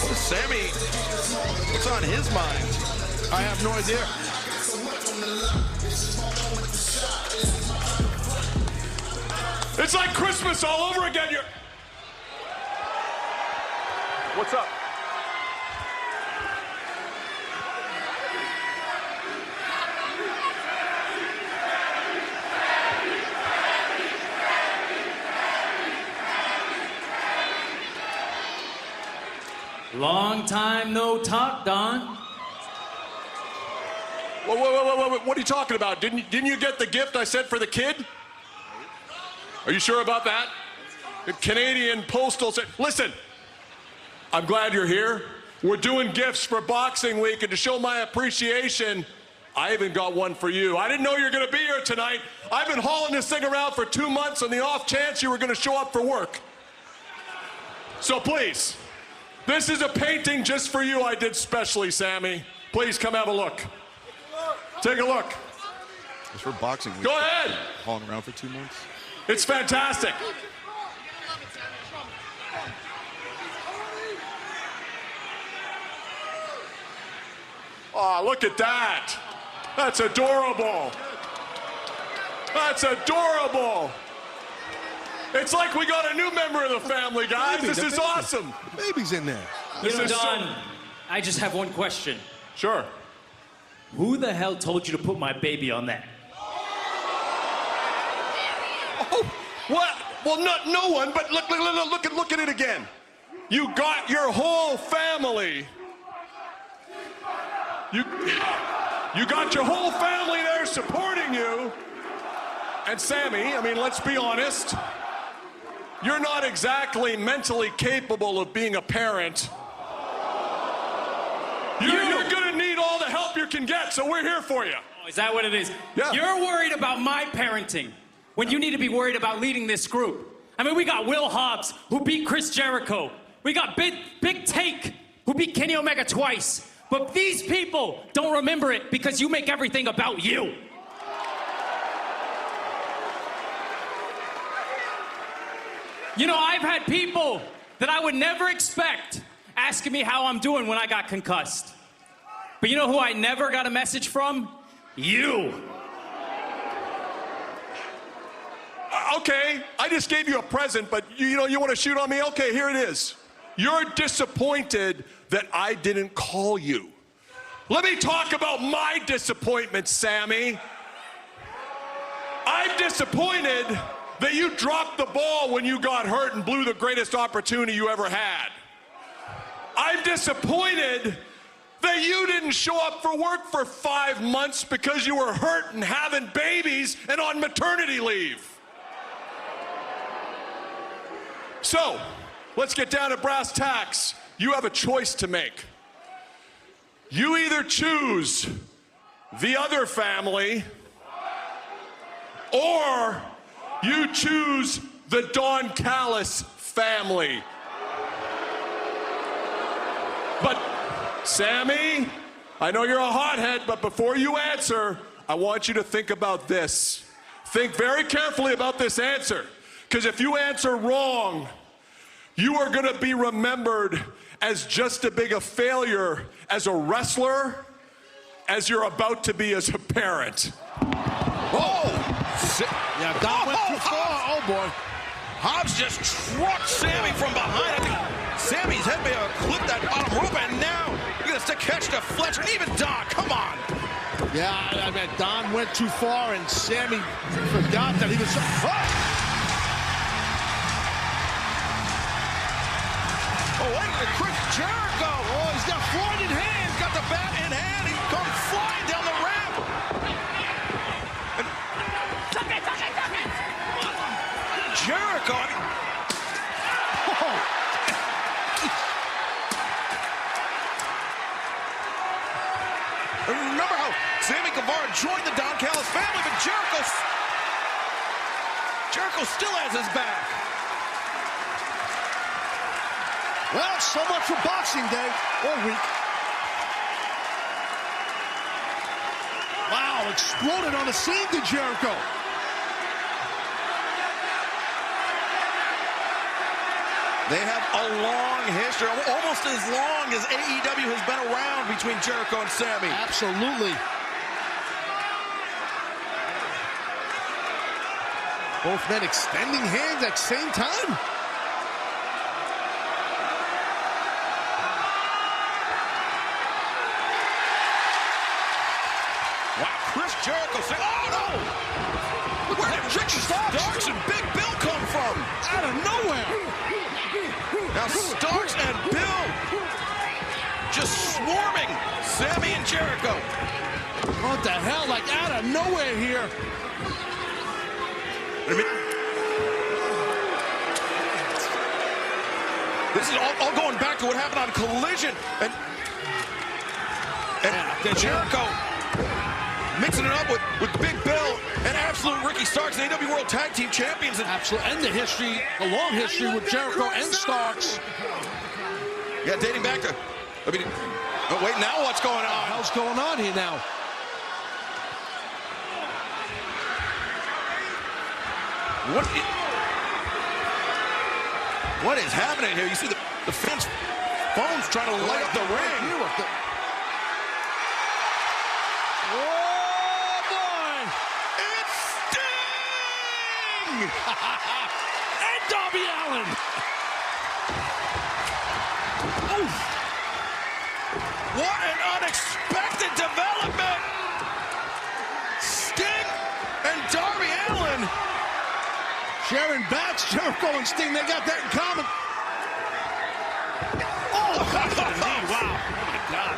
What is Sammy? What's on his mind? I have no idea. It's like Christmas all over again. What's up? Long time no talk, Don. What are you talking about? Didn't you get the gift I sent for the kid? Are you sure about that? The Canadian Postal Service. Listen, I'm glad you're here. We're doing gifts for Boxing Week, and to show my appreciation, I even got one for you. I didn't know you were going to be here tonight. I've been hauling this thing around for 2 months on the off chance you were going to show up for work. So please, this is a painting just for you I did specially, Sammy. Please come have a look. Take a look. It's for Boxing Week. Go ahead. Hauling around for 2 months. It's fantastic. Oh, look at that. That's adorable. That's adorable. It's like we got a new member of the family, guys. This is awesome. The baby's in there. Don, I just have one question. Sure. Who the hell told you to put my baby on that? Oh, what? Well, no one, but look at it again. You got your whole family. You got your whole family there supporting you. And Sammy, I mean, let's be honest. You're not exactly mentally capable of being a parent. You're going to need all the help you can get, so we're here for you. Oh, is that what it is? Yeah. You're worried about my parenting when you need to be worried about leading this group. I mean, we got Will Hobbs, who beat Chris Jericho. We got Big Take, who beat Kenny Omega twice. But these people don't remember it because you make everything about you. You know, I've had people that I would never expect asking me how I'm doing when I got concussed. But you know who I never got a message from? You. Okay, I just gave you a present, but you want to shoot on me? Okay, here it is. You're disappointed that I didn't call you. Let me talk about my disappointment, Sammy. I'm disappointed that you dropped the ball when you got hurt and blew the greatest opportunity you ever had. I'm disappointed that you didn't show up for work for 5 months because you were hurt and having babies and on maternity leave. So, let's get down to brass tacks. You have a choice to make. You either choose the other family, or you choose the Don Callis family. But, Sammy, I know you're a hothead, but before you answer, I want you to think about this. Think very carefully about this answer, because if you answer wrong, you are going to be remembered as just as big a failure as a wrestler as you're about to be as a parent. Oh! Yeah, Don went too far. Oh, boy. Hobbs just trucked Sammy from behind. I think Sammy's head may have clipped that bottom rope, and now you're going to stick catch to Fletcher, and even Don, come on. Yeah, I mean, Don went too far, and Sammy forgot that he was... Oh, wait a minute, Chris Jericho. Oh, he's got Floyd in hand. Got the bat in hand. He comes flying down the ramp. And Jericho, I mean... Oh. And remember how Sammy Guevara joined the Don Callis family, but Jericho still has his back. Well, so much for Boxing Day or week. Wow, exploded on the scene to Jericho. They have a long history, almost as long as AEW has been around between Jericho and Sammy. Absolutely. Both men extending hands at the same time. Chris Jericho saying, oh no! Where did Ricky Starks and Big Bill come from? Out of nowhere! Now Starks and Bill just swarming Sammy and Jericho. What the hell? Like out of nowhere here. This is all going back to what happened on Collision. And Jericho mixing it up with Big Bill and Absolute Ricky Starks, the AEW World Tag Team Champions. And the history, the long history with Jericho and Starks. Yeah, dating back to, oh wait, now what's going on? What the hell's going on here now? What is happening here? You see the fans' phones trying to light up the ring. Oh, boy! It's Sting! And Darby Allin! Oof. What an unexpected development! Sting and Darby Allin sharing bats, Jericho and Sting, they got that in common. Oh, wow. Oh, my God.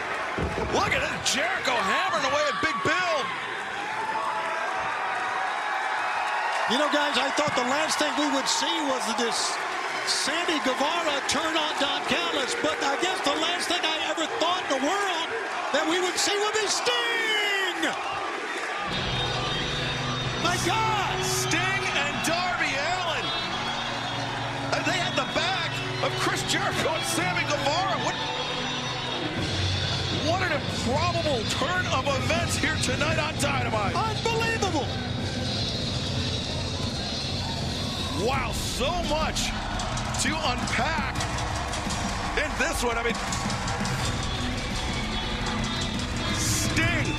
Look at this, Jericho hammering away at Big Bill. You know, guys, I thought the last thing we would see was this Sammy Guevara turn on Don Callis, but I guess the last thing I ever thought in the world that we would see would be Sting! My God! Sting and Darby Allin. And they had the back of Chris Jericho and Sammy Guevara. What an improbable turn of events here tonight on Dynamite. Unbelievable! Wow, so much to unpack in this one. I mean, Sting,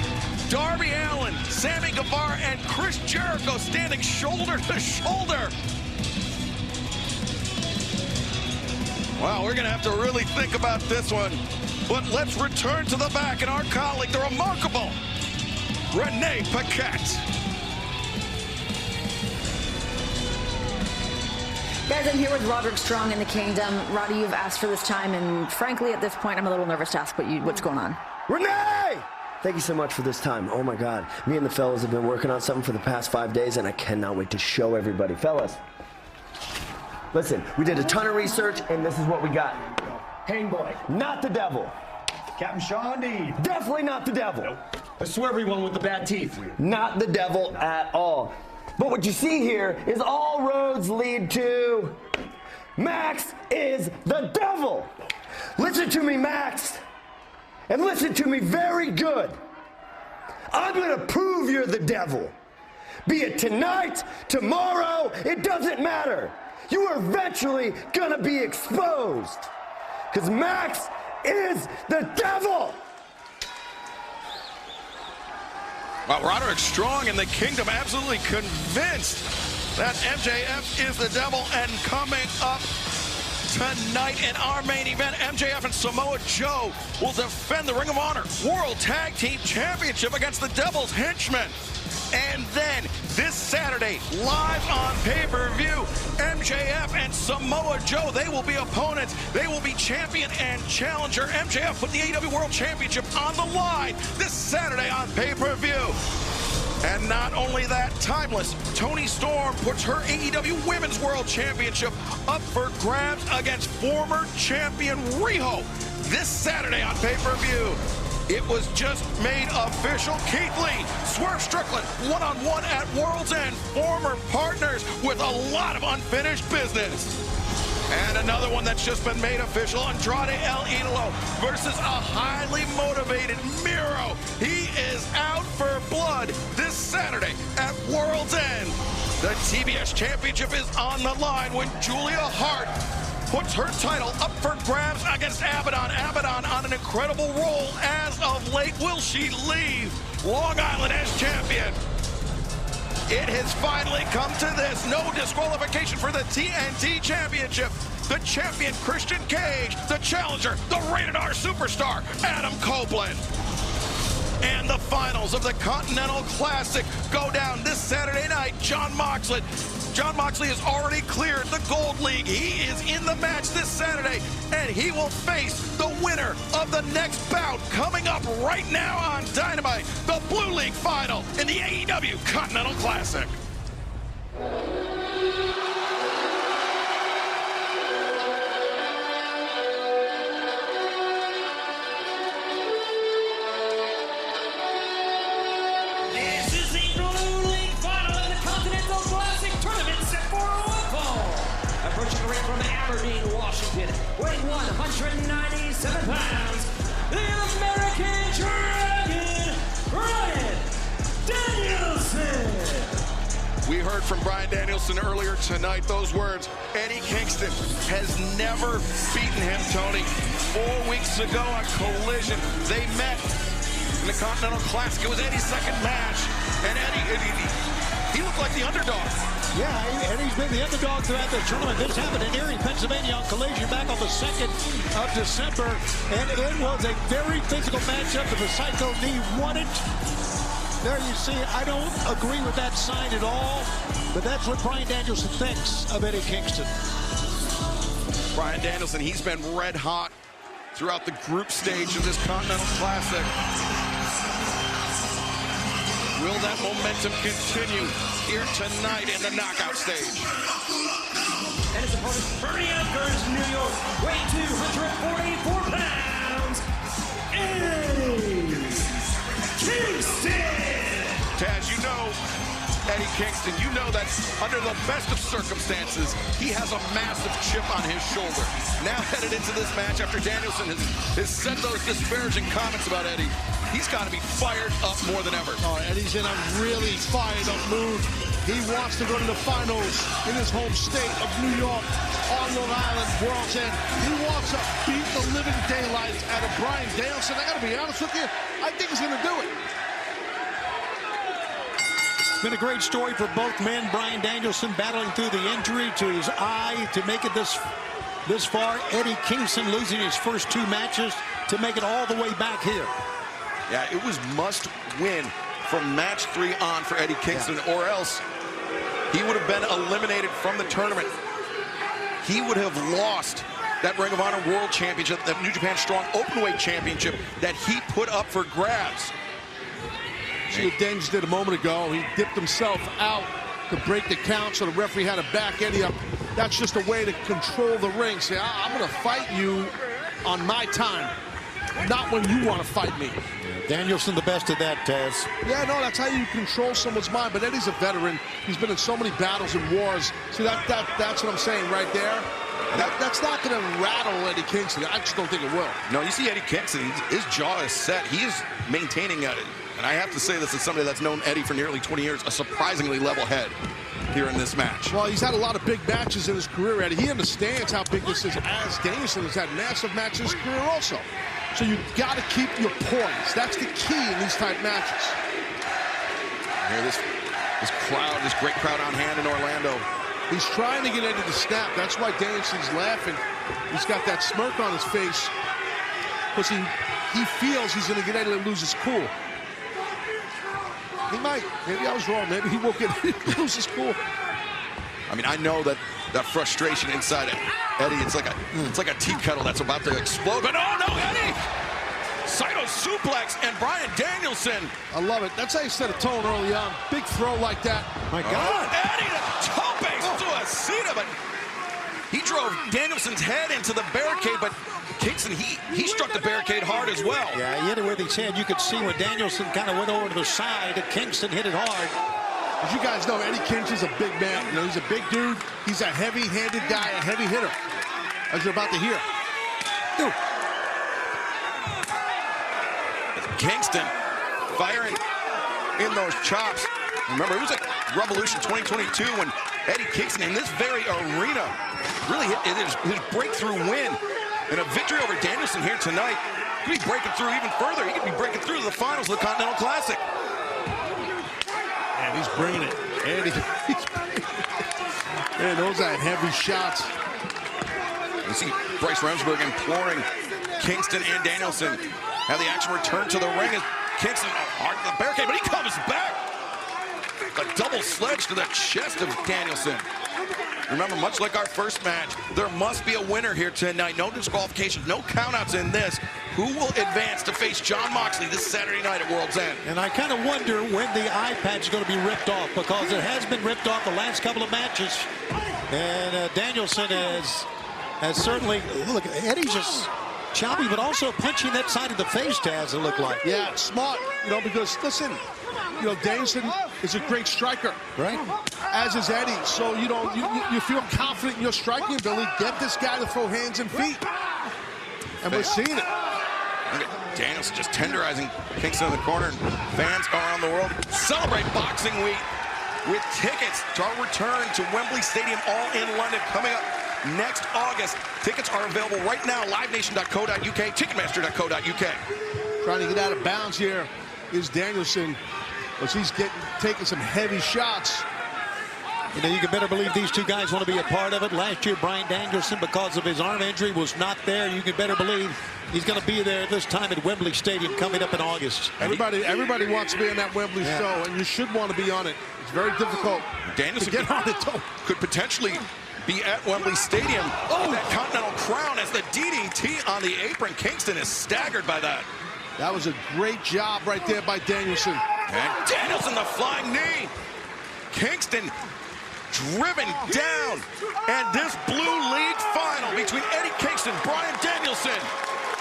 Darby Allin, Sammy Guevara, and Chris Jericho standing shoulder to shoulder. Wow, we're going to have to really think about this one. But let's return to the back and our colleague, the remarkable Renee Paquette. Guys, I'm here with Roderick Strong in the Kingdom. Roddy, you've asked for this time, and frankly, at this point, I'm a little nervous to ask what's going on. Renee! Thank you so much for this time. Oh, my God. Me and the fellas have been working on something for the past 5 days, and I cannot wait to show everybody. Fellas, listen, we did a ton of research, and this is what we got. Hang Boy, not the devil. Captain Shawn D. Definitely not the devil. Nope. I swear everyone with the bad teeth. Not the devil at all. But what you see here is all roads lead to Max is the devil. Listen to me, Max. And listen to me very good. I'm going to prove you're the devil. Be it tonight, tomorrow, it doesn't matter. You are eventually going to be exposed. Because Max is the devil. Well, Roderick Strong in the Kingdom absolutely convinced that MJF is the devil. And coming up tonight in our main event, MJF and Samoa Joe will defend the Ring of Honor World Tag Team Championship against the Devil's Henchmen. And then this Saturday, live on pay-per-view, MJF and Samoa Joe, they will be opponents. They will be champion and challenger. MJF put the AEW World Championship on the line this Saturday on pay-per-view. And not only that, Timeless, Toni Storm puts her AEW Women's World Championship up for grabs against former champion Riho this Saturday on pay-per-view. It was just made official. Keith Lee, Swerve Strickland, one-on-one at World's End. Former partners with a lot of unfinished business. And another one that's just been made official, Andrade El Idolo versus a highly motivated Miro. He is out for blood this Saturday at World's End. The TBS Championship is on the line when Julia Hart puts her title up for grabs against Abaddon. Abaddon on an incredible roll as of late. Will she leave Long Island as champion? It has finally come to this. No disqualification for the TNT Championship. The champion, Christian Cage. The challenger, the Rated R superstar, Adam Copeland. And the finals of the Continental Classic go down this Saturday night. Jon Moxley Jon Moxley has already cleared the Gold League. He is in the match this Saturday, and he will face the winner of the next bout coming up right now on Dynamite, the Blue League final in the AEW Continental Classic. Weighing 197 pounds, the American Dragon, Bryan Danielson. We heard from Bryan Danielson earlier tonight those words. Eddie Kingston has never beaten him, Tony. 4 weeks ago on Collision, they met in the Continental Classic. It was Eddie's second match, and he looked like the underdog. Yeah, Eddie's been the underdog throughout the tournament. This happened in Erie, Pennsylvania on Collision back on the 2nd of December. And it was a very physical matchup. The Psycho knee won it. There you see, I don't agree with that sign at all. But that's what Bryan Danielson thinks of Eddie Kingston. Bryan Danielson, he's been red hot throughout the group stage of this Continental Classic. Will that momentum continue here tonight in the knockout stage? And his opponent from Yonkers, New York, weighing 244 pounds, Eddie Kingston. Taz, you know Eddie Kingston, you know that under the best of circumstances, he has a massive chip on his shoulder. Now headed into this match after Danielson has said those disparaging comments about Eddie, he's got to be fired up more than ever. Oh, Eddie's in a really fired up mood. He wants to go to the finals in his home state of New York on Long Island, World's End. He wants to beat the living daylights out of Bryan Danielson. I got to be honest with you, I think he's going to do it. It's been a great story for both men. Bryan Danielson battling through the injury to his eye to make it this far. Eddie Kingston losing his first 2 matches to make it all the way back here. Yeah, it was must win from match 3 on for Eddie Kingston, or else he would have been eliminated from the tournament. He would have lost that Ring of Honor World Championship, that New Japan Strong Openweight Championship that he put up for grabs. See what Daniels did a moment ago. He dipped himself out to break the count, so the referee had to back Eddie up. That's just a way to control the ring. Say, I'm going to fight you on my time, not when you want to fight me. Danielson the best at that, Taz. Yeah, no, that's how you control someone's mind. But Eddie's a veteran. He's been in so many battles and wars. See, that's what I'm saying right there. That's not going to rattle Eddie Kingston. I just don't think it will. No, you see Eddie Kingston, his jaw is set. He is maintaining and I have to say this as somebody that's known Eddie for nearly 20 years, a surprisingly level head here in this match. Well, he's had a lot of big matches in his career, Eddie. He understands how big this is, as Danielson has had massive matches in his career also. So you got to keep your poise. That's the key in these type matches. Here, this crowd, this great crowd on hand in Orlando. He's trying to get Eddie to snap. That's why Danielson's laughing. He's got that smirk on his face because he feels he's going to get Eddie to lose his cool. He might. Maybe I was wrong. Maybe he won't get Eddie to lose his cool. I mean, I know that frustration inside Eddie, it's like a tea kettle that's about to explode. But oh no, Eddie! Saito suplex and Bryan Danielson. I love it. That's how you set a tone early on. Big throw like that. My God. Eddie the toe base to a Cena, but he drove Danielson's head into the barricade, but Kingston, he struck the barricade hard as well. Yeah, he hit it with his head. You could see when Danielson kind of went over to the side, and Kingston hit it hard. As you guys know, Eddie Kingston's a big man. You know, he's a big dude. He's a heavy-handed guy, a heavy hitter, as you're about to hear. Dude. Kingston firing in those chops. Remember, it was like Revolution 2022 when Eddie Kingston in this very arena really hit his breakthrough win. And a victory over Danielson here tonight. He could be breaking through even further. He could be breaking through to the finals of the Continental Classic. And he's bringing it. And man, those are heavy shots. You see Bryce Remsburg imploring Kingston and Danielson have the action return to the ring as Kingston hard to the barricade, but he comes back. A double sledge to the chest of Danielson. Remember, much like our first match, there must be a winner here tonight. No disqualifications, no countouts in this. Who will advance to face Jon Moxley this Saturday night at World's End? And I kind of wonder when the eye patch is going to be ripped off, because it has been ripped off the last couple of matches. And Danielson has certainly, look, Eddie's just choppy, but also punching that side of the face, Taz, it looked like. Yeah, smart, because, listen, Danielson is a great striker. Right. As is Eddie. So, you feel confident in your striking ability. Get this guy to throw hands and feet. And we're seeing it. Danielson just tenderizing Kingston in the corner. Fans around the world celebrate Boxing Week with tickets to our return to Wembley Stadium, all in London, coming up next August. Tickets are available right now, livenation.co.uk, ticketmaster.co.uk. Trying to get out of bounds here is Danielson, as he's taking some heavy shots. You can better believe these two guys want to be a part of it. Last year, Bryan Danielson, because of his arm injury, was not there. You can better believe he's going to be there this time at Wembley Stadium coming up in August. Everybody wants to be on that Wembley show, and you should want to be on it. It's very difficult Danielson to get on it. Could potentially be at Wembley Stadium. Oh, that Continental Crown as the DDT on the apron. Kingston is staggered by that. That was a great job right there by Danielson. And Danielson, the flying knee. Kingston driven down. And this Blue League final between Eddie Kingston, Bryan Danielson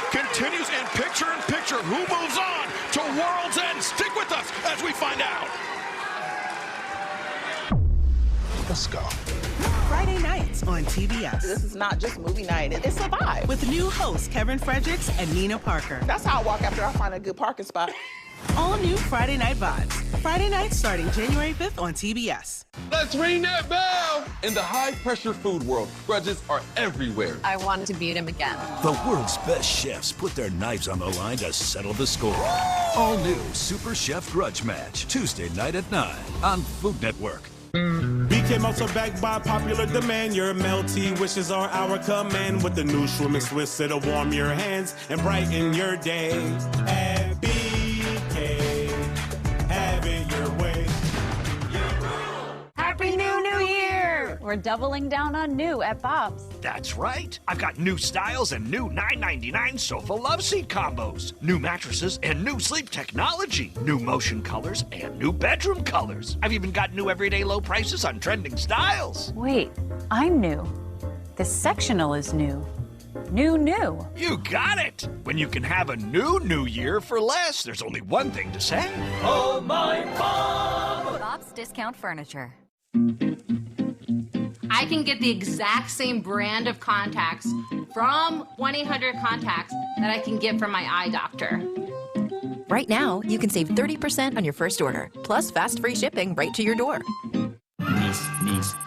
continues in picture-in-picture. Who moves on to World's End? Stick with us as we find out. Let's go. Friday nights on TBS. This is not just movie night, it's a vibe. With new hosts Kevin Fredericks and Nina Parker. That's how I walk after I find a good parking spot. All new Friday Night Vibes. Friday night starting January 5th on TBS. Let's ring that bell! In the high-pressure food world, grudges are everywhere. I wanted to beat him again. The world's best chefs put their knives on the line to settle the score. All new Super Chef Grudge Match, Tuesday night at 9 on Food Network. BK Meltzer backed by popular demand. Your melty wishes are our command. With the new Schwimmin' Swiss, it'll warm your hands and brighten your day. At BK, have it your way. Happy New Year! We're doubling down on new at Bob's. That's right. I've got new styles and new $9.99 sofa love seat combos. New mattresses and new sleep technology. New motion colors and new bedroom colors. I've even got new everyday low prices on trending styles. Wait, I'm new. This sectional is new. New. You got it. When you can have a new year for less, there's only one thing to say. Oh my Bob! Bob's Discount Furniture. I can get the exact same brand of contacts from 1-800-CONTACTS that I can get from my eye doctor. Right now, you can save 30% on your first order, plus fast free shipping right to your door.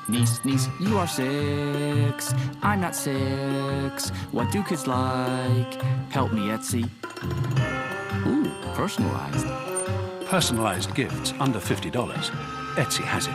Niece, you are 6. I'm not 6. What do kids like? Help me, Etsy. Ooh, personalized. Personalized gifts under $50. Etsy has it.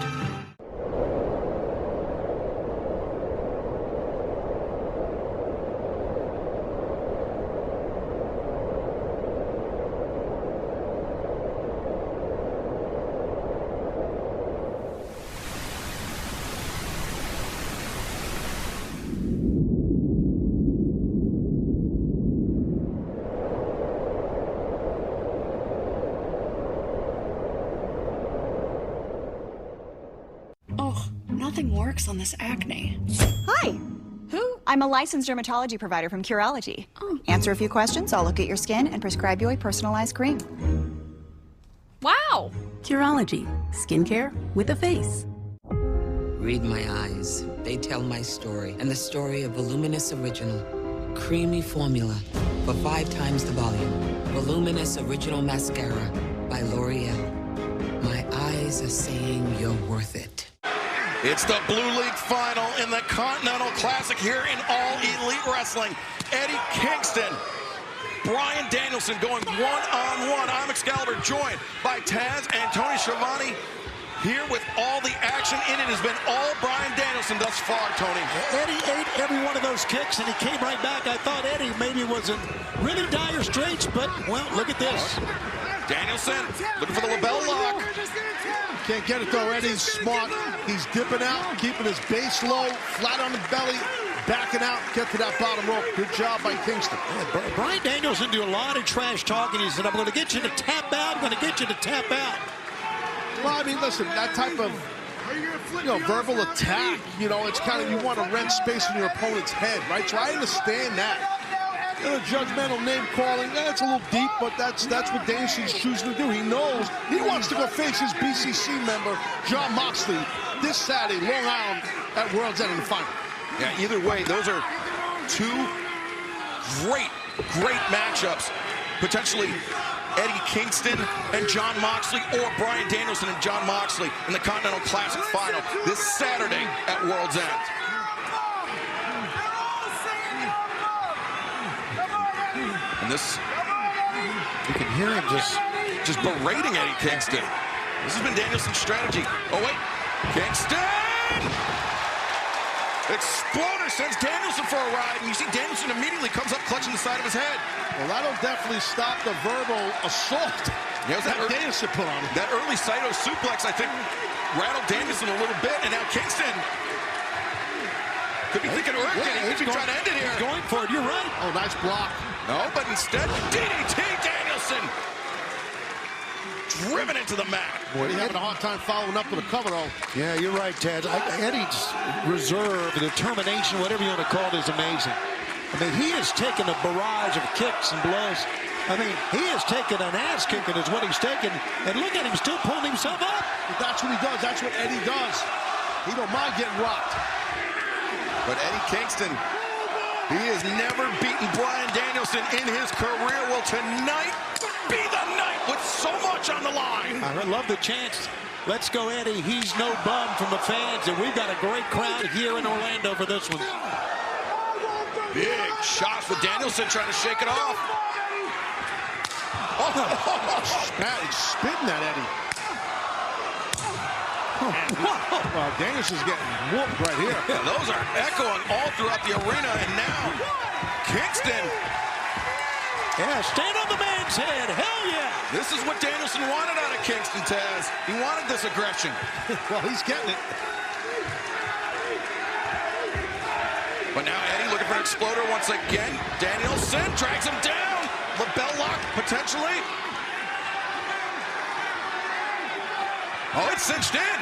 Nothing works on this acne. Hi. Who? I'm a licensed dermatology provider from Curology. Answer a few questions, I'll look at your skin and prescribe you a personalized cream. Wow! Curology. Skincare with a face. Read my eyes. They tell my story, and the story of Voluminous Original. Creamy formula for 5 times the volume. Voluminous Original Mascara by L'Oreal. My eyes are saying you're worth it. It's the Blue League final in the Continental Classic here in All Elite Wrestling. Eddie Kingston, Bryan Danielson going one-on-one. I'm Excalibur, joined by Taz and Tony Schiavone. Here with all the action in it has been all Bryan Danielson thus far, Tony. Eddie ate every one of those kicks, and he came right back. I thought Eddie maybe was in really dire straits, but, well, look at this. Danielson looking for the label lock. Can't get it though. Eddie's smart. He's dipping out, keeping his base low, flat on the belly, backing out, get to that bottom rope. Good job by Kingston. Yeah, Bryan Danielson do a lot of trash talking. He said, I'm going to get you to tap out. I'm going to get you to tap out. Well, I mean, listen, that type of verbal attack, it's kind of, you want to rent space in your opponent's head, right? So I understand that. Judgmental name calling, that's a little deep, but that's what Danielson's choosing to do. He knows he wants to go face his BCC member, Jon Moxley, this Saturday, Long Island, at World's End in the final. Yeah, either way, those are two great matchups. Potentially Eddie Kingston and Jon Moxley, or Bryan Danielson and Jon Moxley in the Continental Classic final this Saturday at World's End. And this, you can hear him just berating Eddie Kingston. This has been Danielson's strategy. Oh wait, Kingston! Exploder sends Danielson for a ride, and you see Danielson immediately comes up clutching the side of his head. Well, that'll definitely stop the verbal assault that Danielson put on him. That early Saito suplex, I think, rattled Danielson a little bit, and now Kingston could be thinking Urk, and he could be trying to end it here. He's going for it, you're right. Oh, nice block. No, but instead, DDT Danielson driven into the mat. Boy, he's having a hard time following up with a cover, though. Yeah, you're right, Ted. Eddie's reserve, the determination, whatever you want to call it, is amazing. I mean, he has taken a barrage of kicks and blows. I mean, he has taken an ass kicking is what he's taken. And look at him still pulling himself up. But that's what he does. That's what Eddie does. He don't mind getting rocked. But Eddie Kingston, he has never beaten Bryan Danielson in his career. Will tonight be the night with so much on the line? I love the chance. Let's go, Eddie. He's no bum from the fans, and we've got a great crowd here in Orlando for this one. Big shots with Danielson trying to shake it off. He's spitting at Eddie. Well, Danielson's getting whooped right here. Yeah, those are echoing all throughout the arena, and now Kingston. Yeah, stand on the man's head. Hell yeah. This is what Danielson wanted out of Kingston, Taz. He wanted this aggression. Well, he's getting it. But now Eddie looking for an exploder once again. Danielson drags him down. Label lock, potentially. Oh, it's cinched in.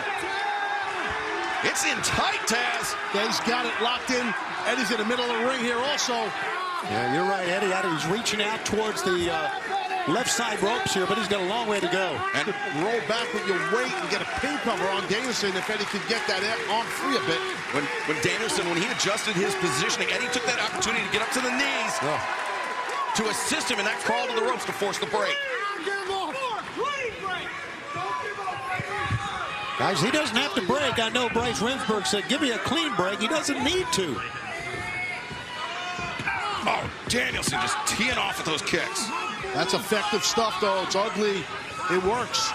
It's in tight, Taz. Yeah, he's got it locked in. Eddie's in the middle of the ring here also. Yeah, you're right, Eddie. He's reaching out towards the left side ropes here, but he's got a long way to go. And roll back with your weight and get a pin cover on Danielson if Eddie could get that arm free a bit. When Danielson, when he adjusted his positioning, Eddie took that opportunity to get up to the knees to assist him in that crawl to the ropes to force the break. Guys, he doesn't have to break. I know Bryce Remsburg said, give me a clean break. He doesn't need to. Oh, Danielson just teeing off with those kicks. That's effective stuff, though. It's ugly. It works.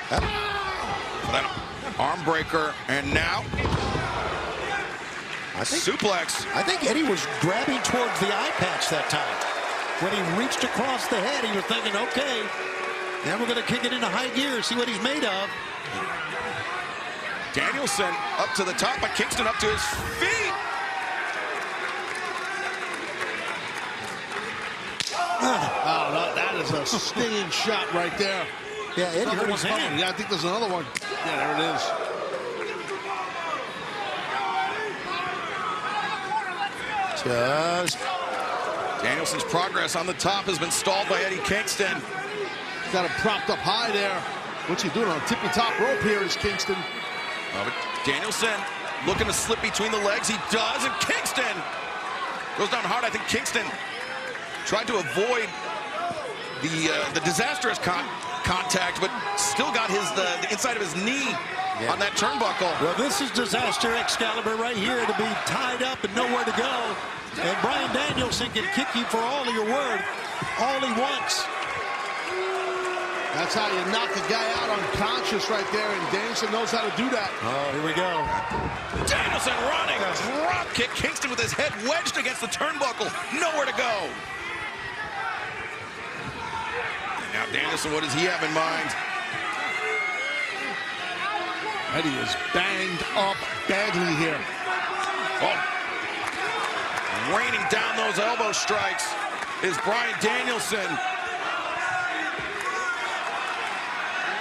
That arm breaker, and now suplex. I think Eddie was grabbing towards the eye patch that time. When he reached across the head, he was thinking, okay, now we're going to kick it into high gear, see what he's made of. Danielson up to the top, but Kingston up to his feet. Oh, no, that is a stinging shot right there. Yeah, Eddie hurt his hand. Yeah, I think there's another one. Yeah, there it is. Just Danielson's progress on the top has been stalled by Eddie Kingston. Got him propped up high there. What's he doing on a tippy top rope here is Kingston. Oh, but Danielson looking to slip between the legs. He does, and Kingston goes down hard. I think Kingston tried to avoid the disastrous contact, but still got the inside of his knee on that turnbuckle. Well, this is disaster Excalibur right here to be tied up and nowhere to go. And Bryan Danielson can kick you for all of your word, all he wants. That's how you knock a guy out unconscious right there, and Danielson knows how to do that. Oh, here we go. Danielson running, drop kick. Kingston with his head wedged against the turnbuckle. Nowhere to go. Now Danielson, what does he have in mind? Eddie is banged up badly here. Oh. Raining down those elbow strikes is Bryan Danielson.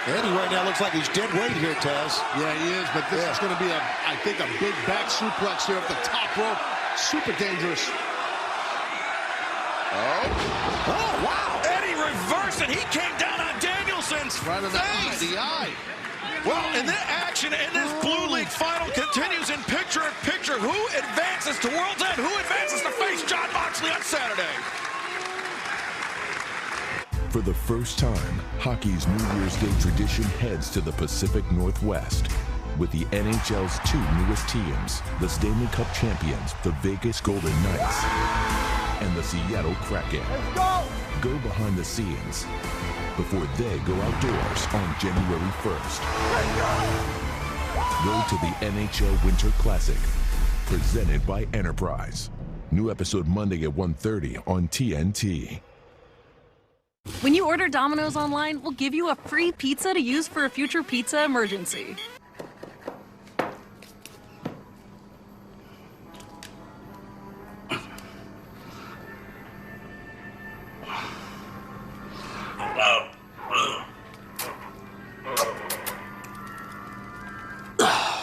Eddie right now looks like he's dead weight here, Taz. Yeah, he is, but this is going to be, I think, a big back suplex here at the top rope. Super dangerous. Oh, wow. Eddie reversed, and he came down on Danielson's right on the eye. Well, and the action in this Blue League final continues in picture-in-picture. Who advances to World's End? Who advances to face Jon Moxley on Saturday? For the first time, hockey's New Year's Day tradition heads to the Pacific Northwest with the NHL's two newest teams, the Stanley Cup champions, the Vegas Golden Knights, and the Seattle Kraken. Let's go! Go behind the scenes before they go outdoors on January 1st. Go to the NHL Winter Classic, presented by Enterprise. New episode Monday at 1:30 on TNT. When you order Domino's online, we'll give you a free pizza to use for a future pizza emergency.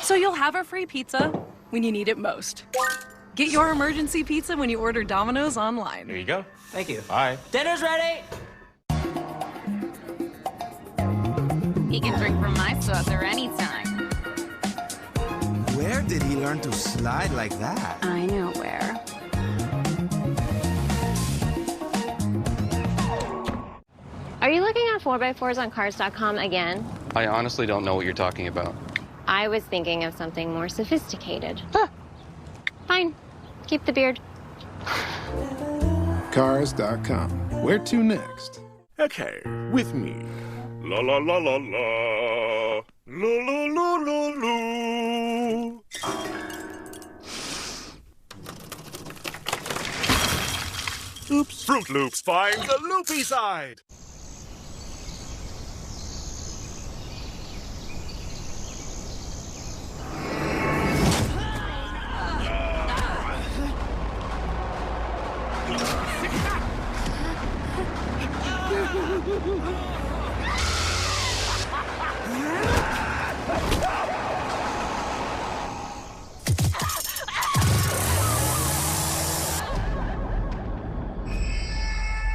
So you'll have a free pizza when you need it most. Get your emergency pizza when you order Domino's online. There you go. Thank you. Bye. Dinner's ready! He can drink from my saucer anytime. Where did he learn to slide like that? I know where. Are you looking at 4x4s on Cars.com again? I honestly don't know what you're talking about. I was thinking of something more sophisticated. Fine. Keep the beard. Cars.com. Where to next? Okay, with me. La la la la la. La la la la la. Oops. Fruit Loops find the loopy side.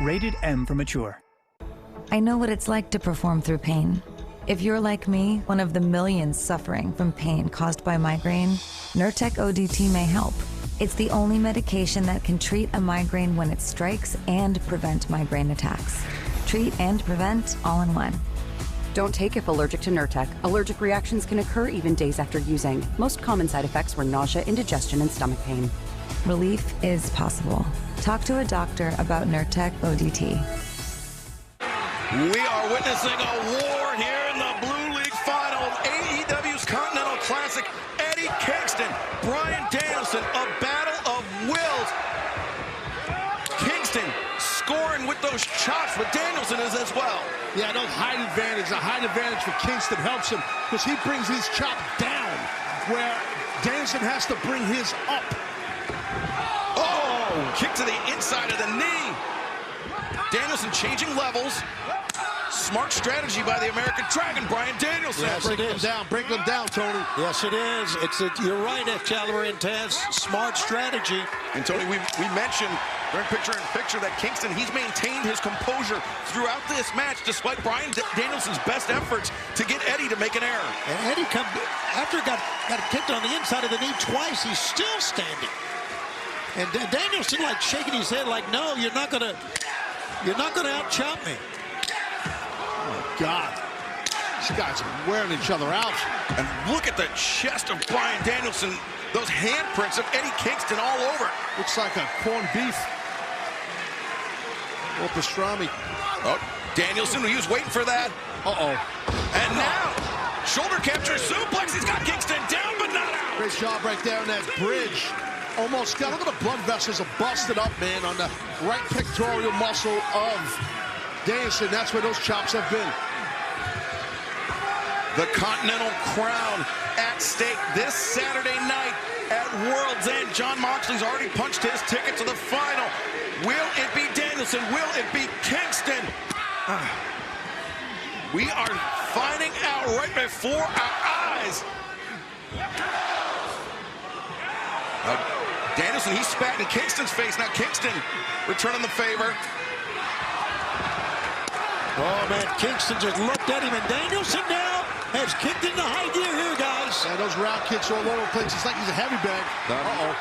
Rated M for mature. I know what it's like to perform through pain. If you're like me, one of the millions suffering from pain caused by migraine, Nurtec ODT may help. It's the only medication that can treat a migraine when it strikes and prevent migraine attacks. Treat and prevent all in one. Don't take if allergic to Nurtec. Allergic reactions can occur even days after using. Most common side effects were nausea, indigestion, and stomach pain. Relief is possible. Talk to a doctor about Nurtec ODT. We are witnessing a war here in the Blue League final of AEW's Continental Classic. Eddie Kingston, Bryan Danielson, a battle of wills. Kingston scoring with those chops, but Danielson is as well. Yeah, no height advantage. The height advantage for Kingston helps him because he brings his chop down where Danielson has to bring his up. Oh, kick to the inside of the knee. Danielson changing levels. Smart strategy by the American Dragon, Bryan Danielson. Yes, break him down, Tony. Yes, it is. You're right, Challenger and Taz. Smart strategy. And Tony, we mentioned during picture-in-picture that Kingston, he's maintained his composure throughout this match, despite Bryan Danielson's best efforts to get Eddie to make an error. And Eddie after got kicked on the inside of the knee twice, he's still standing. And Danielson like shaking his head like, no, you're not gonna out-chop me. Oh my God. These guys are wearing each other out. And look at the chest of Bryan Danielson. Those handprints of Eddie Kingston all over. Looks like a corned beef. Or pastrami. Oh, Danielson, he was waiting for that. Uh-oh. And now, shoulder capture suplex. He's got Kingston down, but not out. Great job right there on that bridge. Almost got, look at the blood vessels are busted up, man, on the right pectoral muscle of Danielson, that's where those chops have been. The Continental Crown at stake this Saturday night at World's End. Jon Moxley's already punched his ticket to the final. Will it be Danielson? Will it be Kingston? We are finding out right before our eyes. Danielson, he spat in Kingston's face. Now Kingston returning the favor. Oh, man, Kingston just looked at him, and Danielson now has kicked into high gear here, guys. Yeah, those round kicks all over the place. It's like he's a heavy bag. Uh-oh.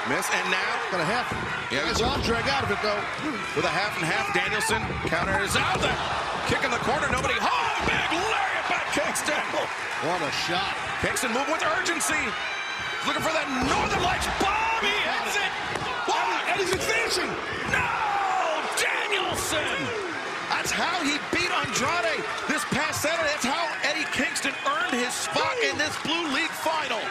Miss, and now got a half. Yeah, his arm drag out of it, though. With a half and half, Danielson counters out there. Kick in the corner, nobody. Oh, big lariat by Kingston. What a shot. Kingston moving with urgency. He's looking for that Northern Lights bomb. He hits it. What? Eddie's advancing. No, Danielson. That's how he beat Andrade this past Saturday. That's how Eddie Kingston earned his spot in this Blue League final.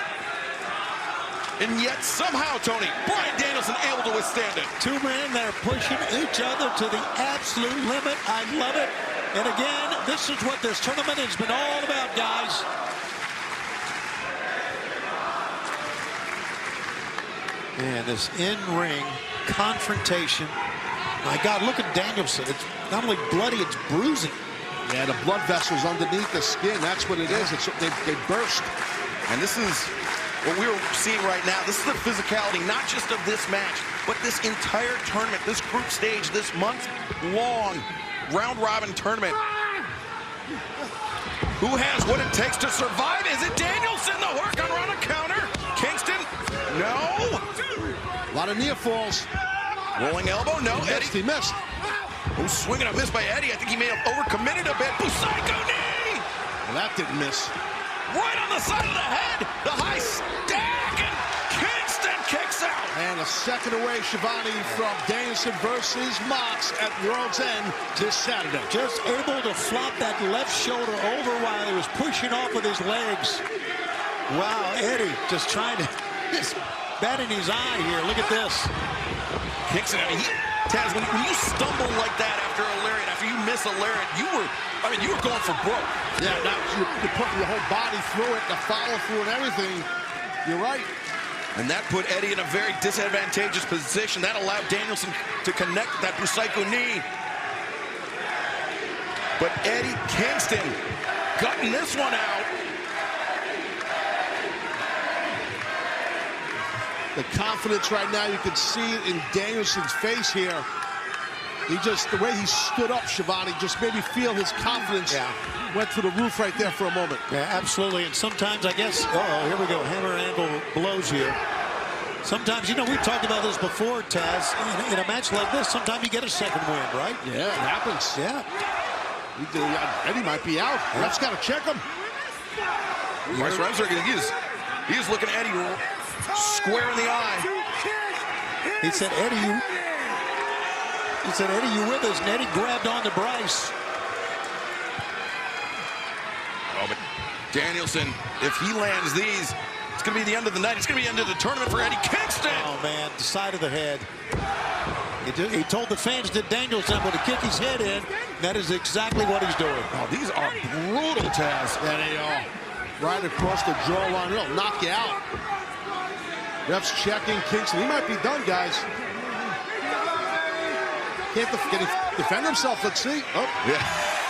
And yet somehow, Tony, Bryan Danielson able to withstand it. Two men that are pushing each other to the absolute limit. I love it. And again, this is what this tournament has been all about, guys. And this in-ring confrontation. My God, look at Danielson. It's not only bloody, it's bruising. Yeah, the blood vessels underneath the skin. That's what it is. They burst. And this is what we're seeing right now. This is the physicality, not just of this match, but this entire tournament, this group stage, this month-long round-robin tournament. Who has what it takes to survive? Is it Danielson? The work on run a counter. Kingston? No. A lot of near falls. Rolling elbow? No. Eddie. He missed. Oh, swinging a miss by Eddie. I think he may have overcommitted a bit. Psycho knee! Well, that didn't miss. Right on the side of the head. The high stack, and Kingston kicks out. And a second away, Shivani, from Danielson versus Mox at World's End this Saturday. Just able to flop that left shoulder over while he was pushing off with his legs. Wow, Eddie just trying to, just batting his eye here. Look at this. Kingston, I mean, Taz, when you stumble like that after a lariat, after you miss a lariat, you were going for broke. Yeah, you're putting your whole body through it, the follow through and everything. You're right. And that put Eddie in a very disadvantageous position. That allowed Danielson to connect that Psycho knee. But Eddie Kingston gutting this one out. The confidence right now, you can see it in Danielson's face here. He just, the way he stood up, Shivani, just made me feel his confidence went through the roof right there for a moment. Yeah, absolutely. And sometimes, I guess, here we go, hammer angle blows here. Sometimes, you know, we've talked about this before, Taz. In a match like this, sometimes you get a second win, right? Yeah, it happens. Yeah. Eddie might be out. Ref's got to check him. Bryce Remsburg, he's looking at Eddie square in the eye. He said, Eddie, you with us? And Eddie grabbed on to Bryce. Oh, but Danielson, if he lands these, it's going to be the end of the night. It's going to be the end of the tournament for Eddie Kingston. Oh, man, the side of the head. He told the fans that Danielson would kick his head in. That is exactly what he's doing. Oh, these are brutal, Taz. Yeah, they are. Right across the jawline. He'll knock you out. Ref's checking Kingston. He might be done, guys. Can he defend himself? Let's see. Oh, yeah.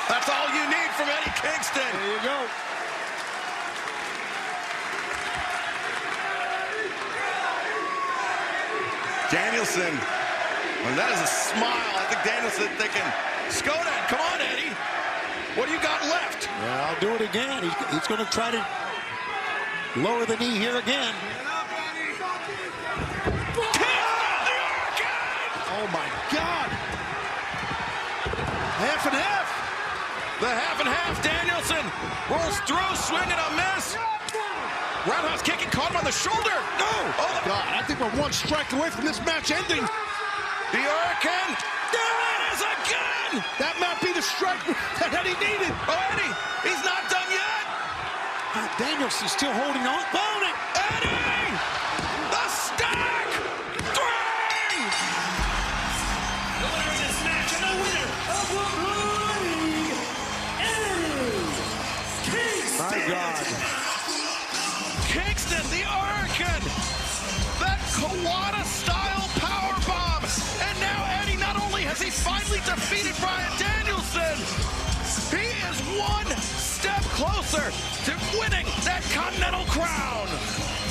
That's all you need from Eddie Kingston. There you go. Danielson. Well, that is a smile. I think Danielson thinking, Skoda, come on, Eddie. What do you got left? Yeah, I'll do it again. He's going to try to lower the knee here again. Oh, my God. Half and half. The half and half. Danielson rolls through, swing and a miss. Roundhouse kick, he caught him on the shoulder. No. Oh, my God. I think we're one strike away from this match ending. The Hurricane. There it is again. That might be the strike that Eddie needed. Oh, Eddie, he's not done yet. Danielson's still holding on. Boning. Eddie. The stack. 3. The winner of this match and the winner of the Blue God. Kingston, the Hurricane. That Kawada-style powerbomb. And now Eddie, not only has he finally defeated Bryan Danielson, he is one step closer to winning that Continental Crown.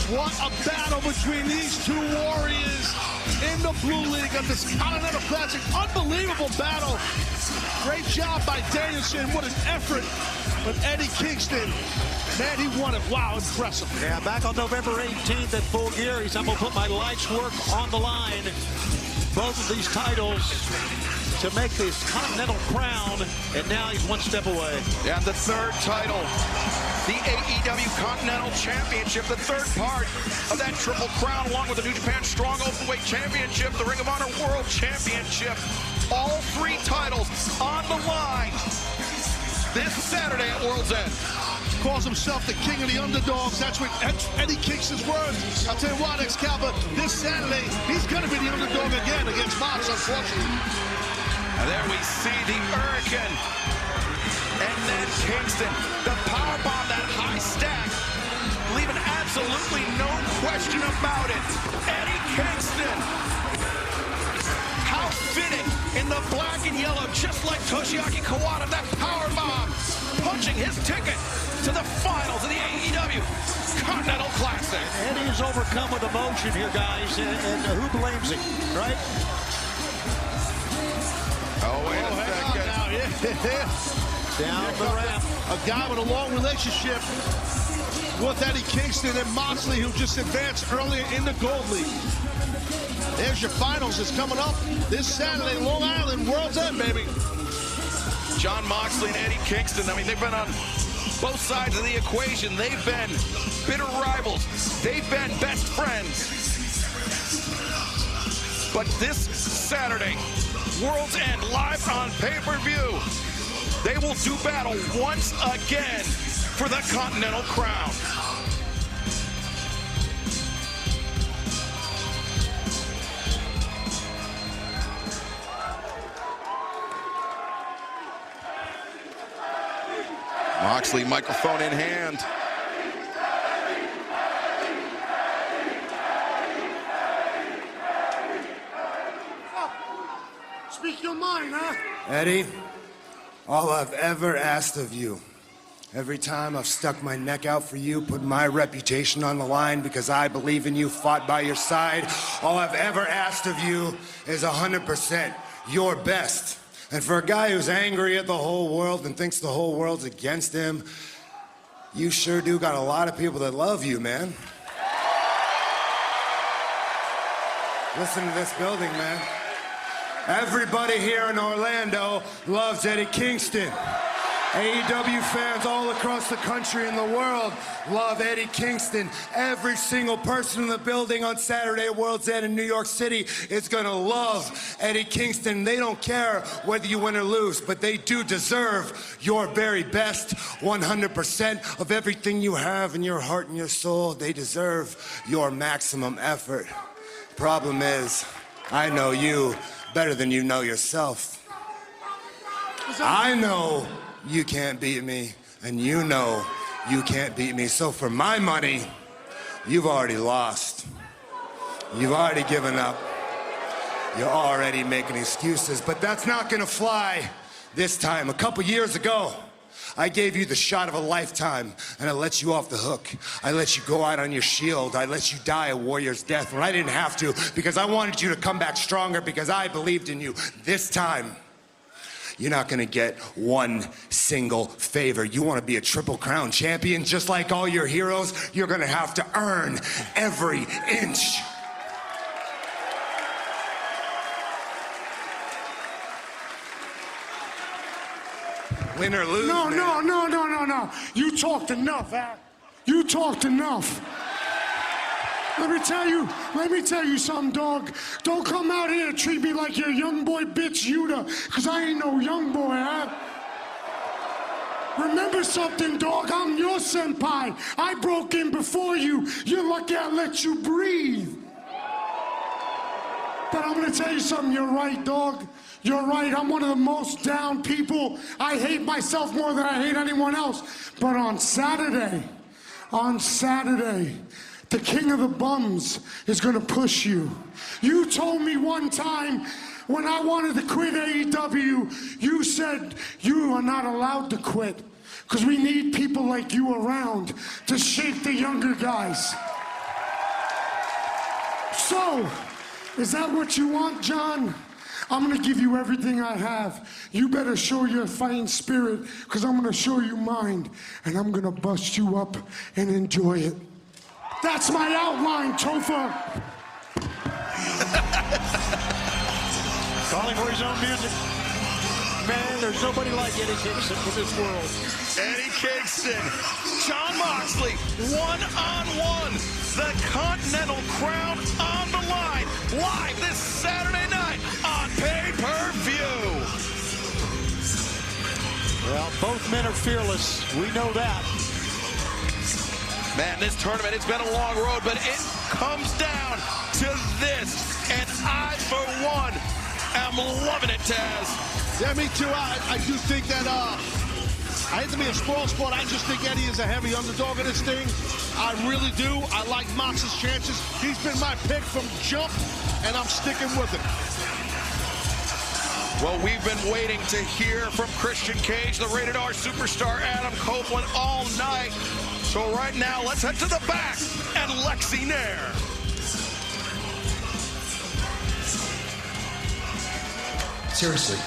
What a battle between these two warriors in the Blue League of this Continental Classic. Unbelievable battle. Great job by Danielson. What an effort. But Eddie Kingston, man, he won it. Wow, impressive. Yeah, back on November 18th at Full Gear, he said, I'm going to put my life's work on the line. Both of these titles to make this Continental Crown, and now he's one step away. And the third title, the AEW Continental Championship, the third part of that Triple Crown, along with the New Japan Strong Openweight Championship, the Ring of Honor World Championship. All three titles on the line this Saturday at World's End. Calls himself the king of the underdogs. That's what Eddie Kingston's words. I'll tell you what, Excalibur, this Saturday, he's going to be the underdog again against Mox, unfortunately. And there we see the Hurricane. And then Kingston, the powerbomb, that high stack, leaving absolutely no question about it. Eddie Kingston. How fitting in the black and yellow, just like Toshiaki Kawada, that powerbomb, punching his ticket to the finals of the AEW Continental Classic. Eddie is overcome with emotion here, guys, and who blames him, right? Oh, wait a second. Now, yeah. Down the ramp. A guy with a long relationship with Eddie Kingston and Moxley, who just advanced earlier in the Gold League. There's your finals. It's coming up this Saturday, Long Island, World's End, baby. Jon Moxley and Eddie Kingston, I mean, they've been on both sides of the equation. They've been bitter rivals. They've been best friends. But this Saturday, World's End, live on pay-per-view, they will do battle once again for the Continental Crown. Moxley, microphone in hand. Speak your mind, huh? Eddie, all I've ever asked of you, every time I've stuck my neck out for you, put my reputation on the line because I believe in you, fought by your side, all I've ever asked of you is 100% your best. And for a guy who's angry at the whole world and thinks the whole world's against him, you sure do got a lot of people that love you, man. Listen to this building, man. Everybody here in Orlando loves Eddie Kingston. AEW fans all across the country and the world love Eddie Kingston. Every single person in the building on Saturday at World's End in New York City is gonna love Eddie Kingston. They don't care whether you win or lose, but they do deserve your very best, 100% of everything you have in your heart and your soul. They deserve your maximum effort. Problem is, I know you better than you know yourself. I know you can't beat me, and you know you can't beat me. So for my money, you've already lost. You've already given up. You're already making excuses, but that's not gonna fly this time. A couple years ago, I gave you the shot of a lifetime, and I let you off the hook. I let you go out on your shield. I let you die a warrior's death when I didn't have to, because I wanted you to come back stronger, because I believed in you. This time, you're not gonna get one single favor. You wanna be a Triple Crown champion just like all your heroes? You're gonna have to earn every inch. Win or lose, No, man. no. You talked enough, Al. You talked enough. Let me tell you something, dog. Don't come out here and treat me like you're a young boy bitch, Yuta, because I ain't no young boy, huh? Remember something, dog. I'm your senpai. I broke in before you. You're lucky I let you breathe. But I'm gonna tell you something. You're right, dog. You're right, I'm one of the most down people. I hate myself more than I hate anyone else. But on Saturday, the king of the bums is gonna push you. You told me one time when I wanted to quit AEW, you said you are not allowed to quit because we need people like you around to shape the younger guys. So, is that what you want, John? I'm gonna give you everything I have. You better show your fighting spirit, because I'm gonna show you mine, and I'm gonna bust you up and enjoy it. That's my outline, Topher. Calling for his own music. Man, there's nobody like Eddie Kingston in this world. Eddie Kingston, Jon Moxley, one-on-one. The Continental Crown on the line, live this Saturday night on pay-per-view. Well, both men are fearless. We know that. Man, this tournament, it's been a long road, but it comes down to this. And I, for one, am loving it, Taz. Yeah, me too. I do think that, I hate to be a spoil sport. I just think Eddie is a heavy underdog in this thing. I really do. I like Mox's chances. He's been my pick from jump, and I'm sticking with it. Well, we've been waiting to hear from Christian Cage, the Rated R superstar Adam Copeland, all night. So right now, let's head to the back and Lexi Nair. Seriously.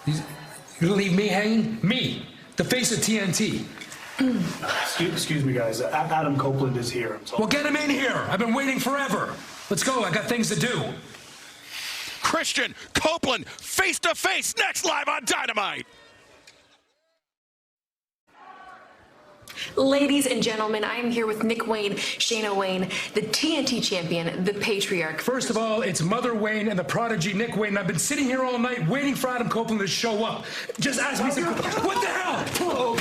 You're gonna leave me hanging? Me, the face of TNT. Excuse me, guys. Adam Copeland is here. Well, get him in here. I've been waiting forever. Let's go. I got things to do. Christian Copeland, face to face, next live on Dynamite. Ladies and gentlemen, I am here with Nick Wayne, Shayna Wayne, the TNT champion, the patriarch. First of all, it's Mother Wayne and the prodigy Nick Wayne. I've been sitting here all night waiting for Adam Copeland to show up. Just ask me some... What the hell?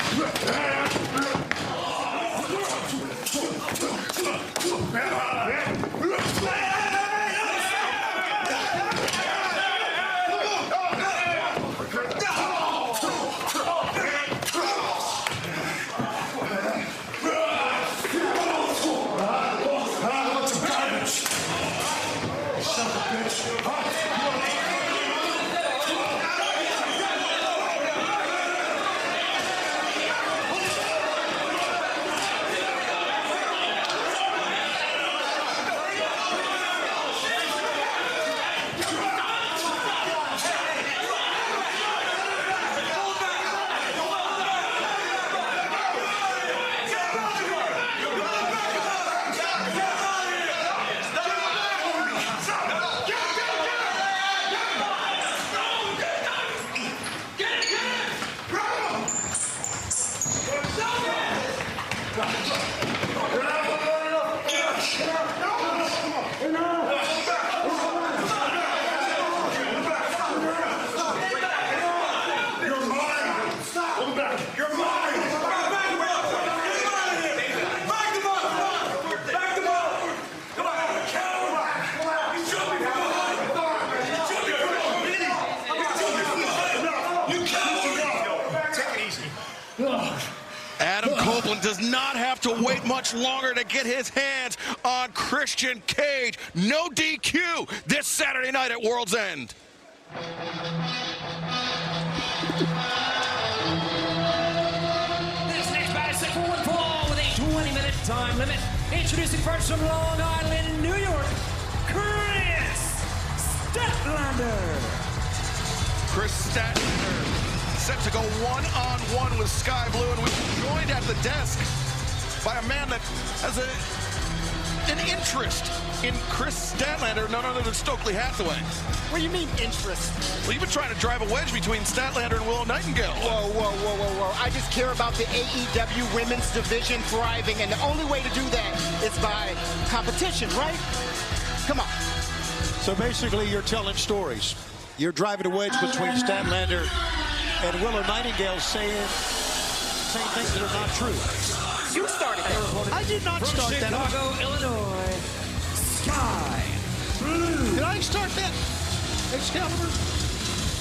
Adam Copeland does not have to wait much longer to get his hands on Christian Cage. No DQ this Saturday night at World's End. This next bout is set for one fall with a 20-minute time limit. Introducing first from Long Island, New York, Chris Statlander. Chris Statlander set to go one-on-one with Sky Blue, and we're joined at the desk by a man that has an interest in Chris Statlander, none other than Stokely Hathaway. What do you mean, interest? Well, you've been trying to drive a wedge between Statlander and Willow Nightingale. Whoa. I just care about the AEW women's division thriving, and the only way to do that is by competition, right? Come on. So basically, you're telling stories. You're driving a wedge between Statlander and Willow Nightingale saying things that are not true. You started that. I did not start that. Chicago, Illinois, Sky Blue. Did I start that? Excalibur?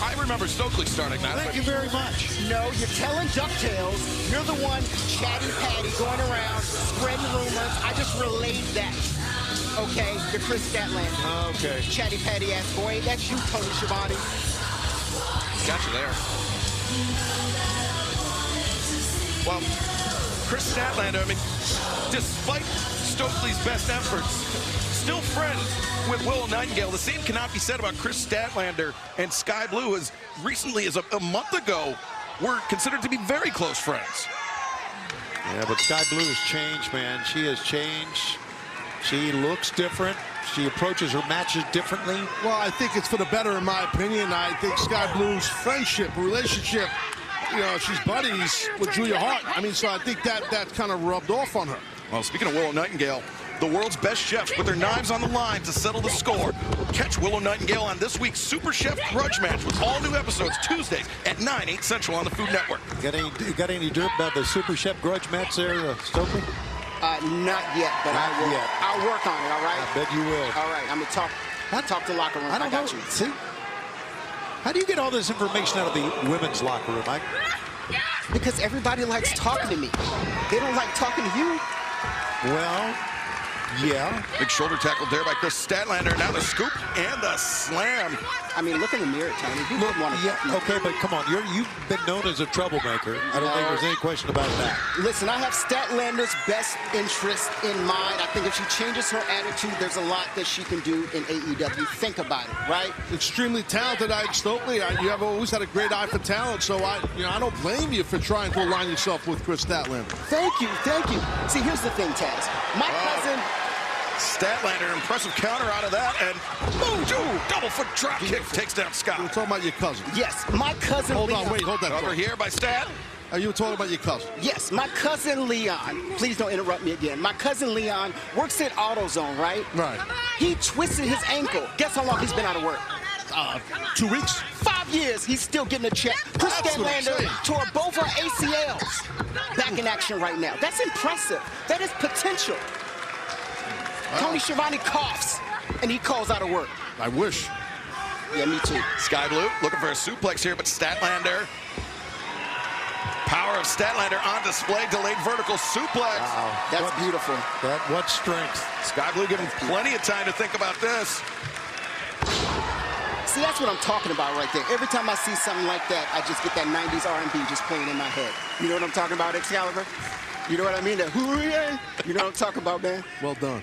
I remember Stokely starting that. Thank you very much. No, you're telling DuckTales. You're the one chatty patty going around, spreading rumors. I just relayed that. Okay, the Chris Statlander. Okay. Chatty patty ass boy. That's you, Tony Schiavone. Got you there. Well, Chris Statlander, I mean, despite Stokely's best efforts, still friends with Willow Nightingale. The same cannot be said about Chris Statlander and Sky Blue. As recently as a month ago, were considered to be very close friends. Yeah, but Sky Blue has changed, man. She has changed. She looks different. She approaches her matches differently. Well, I think it's for the better, in my opinion. I think Sky Blue's friendship, relationship, you know, she's buddies with Julia Hart. I mean, so I think that kind of rubbed off on her. Well, speaking of Willow Nightingale, the world's best chefs put their knives on the line to settle the score. Catch Willow Nightingale on this week's Super Chef Grudge Match with all new episodes Tuesdays at 9, 8 Central on the Food Network. Got any dirt about the Super Chef Grudge Match there, Stokely? Not yet, but I will. Yet. I'll work on it, all right? I bet you will. All right, I'm going to talk to locker room. I don't know. got you. See? How do you get all this information out of the women's locker room, Mike? Because everybody likes talking to me. They don't like talking to you. Well, yeah. Big shoulder tackle there by Chris Statlander. Now the scoop and the slam. I mean, look in the mirror, Tony. You wouldn't want to. Yeah, okay, but come on. You've been known as a troublemaker. I don't think there's any question about that. Listen, I have Statlander's best interest in mind. I think if she changes her attitude, there's a lot that she can do in AEW. Think about it, right? Extremely talented, Stokely. You have always had a great eye for talent, so I don't blame you for trying to align yourself with Chris Statlander. Thank you. See, here's the thing, Taz. My cousin. Statlander, impressive counter out of that, and boom, double foot drop kick takes down Scott. We're talking about your cousin. Yes, my cousin Hold Leon. on, wait, hold that. Over here by Stat. Are you talking about your cousin? Yes, my cousin Leon. Please don't interrupt me again. My cousin Leon works at AutoZone, right? Right. He twisted his ankle. Guess how long he's been out of work? 2 weeks? 5 years. He's still getting a check. Chris Statlander tore both her ACLs. Back in action right now. That's impressive. That is potential. Wow. Tony Schiavone coughs, and he calls out of work. I wish. Yeah, me too. Sky Blue looking for a suplex here, but Statlander. Power of Statlander on display. Delayed vertical suplex. Wow, that's beautiful. What strength. Sky Blue giving plenty of time to think about this. See, that's what I'm talking about right there. Every time I see something like that, I just get that 90s R&B just playing in my head. You know what I'm talking about, Excalibur? You know what I mean? That you know what I'm talking about, man? Well done.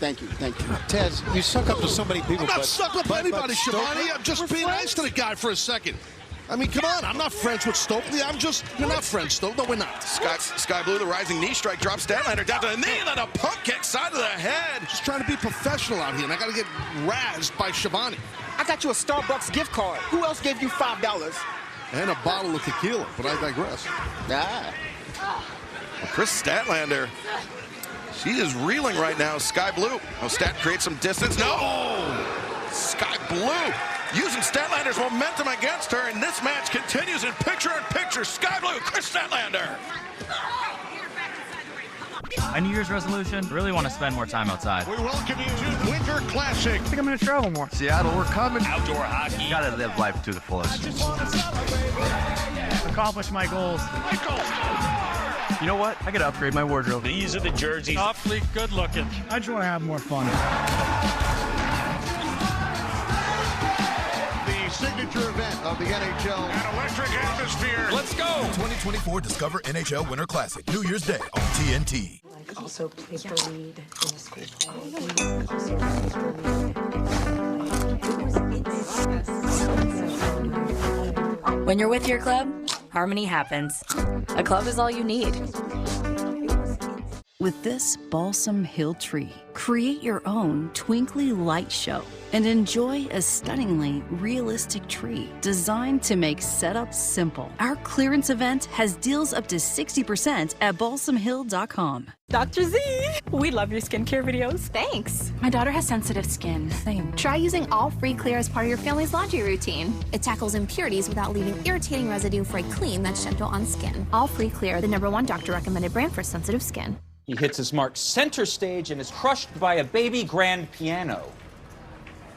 Thank you. Taz, you suck up to so many people. I'm not suck up to anybody, Schiavone. I'm just being nice to the guy for a second. I mean, come on. I'm not friends with Stokely. You're not friends, Stokely. No, we're not. Sky Blue, the rising knee strike, drops Statlander down to the knee, and then a pump kick, side of the head. Just trying to be professional out here, and I got to get razzed by Schiavone. I got you a Starbucks gift card. Who else gave you $5? And a bottle of tequila, but I digress. Chris Statlander, she is reeling right now. Sky Blue. Oh, Stat creates some distance. No! Sky Blue using Statlander's momentum against her, and this match continues in picture-in-picture. Sky Blue, Chris Statlander. My New Year's resolution, really want to spend more time outside. We welcome you to Winter Classic. I think I'm going to travel more. Seattle, we're coming. Outdoor hockey. Gotta live life to the fullest. Accomplish my goals. You know what? I gotta upgrade my wardrobe. These are the jerseys. Awfully good looking. I just want to have more fun. The signature event of the NHL. An electric atmosphere. Let's go! 2024 Discover NHL Winter Classic, New Year's Day on TNT. Also played the lead in the school play. Also played the lead. When you're with your club, harmony happens. A club is all you need. With this Balsam Hill tree, create your own twinkly light show and enjoy a stunningly realistic tree designed to make setup simple. Our clearance event has deals up to 60% at balsamhill.com. Dr. Z, we love your skincare videos. Thanks. My daughter has sensitive skin. Same. Try using All Free Clear as part of your family's laundry routine. It tackles impurities without leaving irritating residue for a clean that's gentle on skin. All Free Clear, the #1 doctor-recommended brand for sensitive skin. He hits his mark center stage and is crushed by a baby grand piano.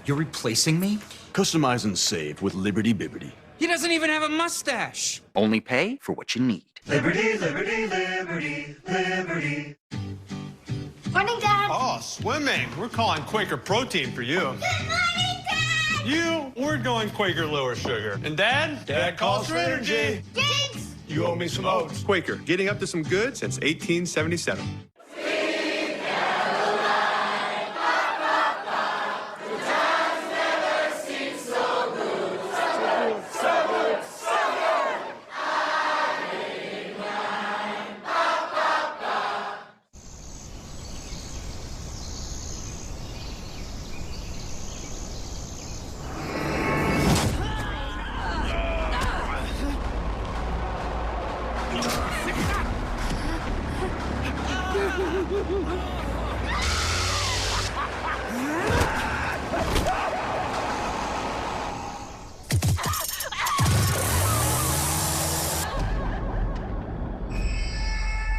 You're replacing me? Customize and save with Liberty Bibbity. He doesn't even have a mustache. Only pay for what you need. Liberty, liberty, liberty, liberty. Morning, Dad. Oh, swimming. We're calling Quaker Protein for you. Good morning, Dad. We're going Quaker Lower Sugar. And Dad? Dad calls for energy. Thanks. You owe me some oats. Quaker, getting up to some good since 1877.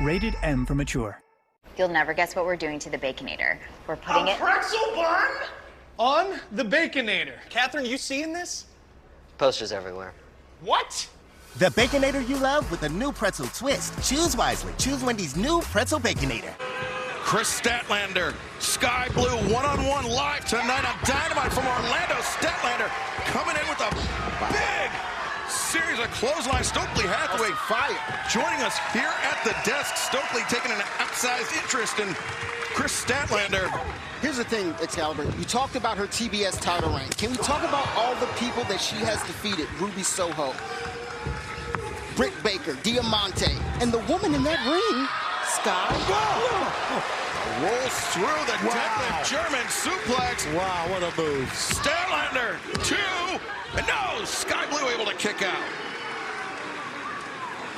Rated M for mature. You'll never guess what we're doing to the Baconator. We're putting it... pretzel bun? On the Baconator. Catherine, you seeing this? Posters everywhere. What? The Baconator you love with a new pretzel twist. Choose wisely. Choose Wendy's new pretzel Baconator. Chris Statlander, Sky Blue, one-on-one live tonight on Dynamite from Orlando. Statlander coming in with a big series of clotheslines. Stokely Hathaway fire joining us here at the desk. Stokely taking an outsized interest in Chris Statlander. Here's the thing, Excalibur. You talked about her TBS title reign. Can we talk about all the people that she has defeated? Ruby Soho, Britt Baker, Diamante, and the woman in that ring, Sky. Rolls through the deadlift German suplex. Wow, what a move. Statlander, 2, and no, Sky Blue able to kick out.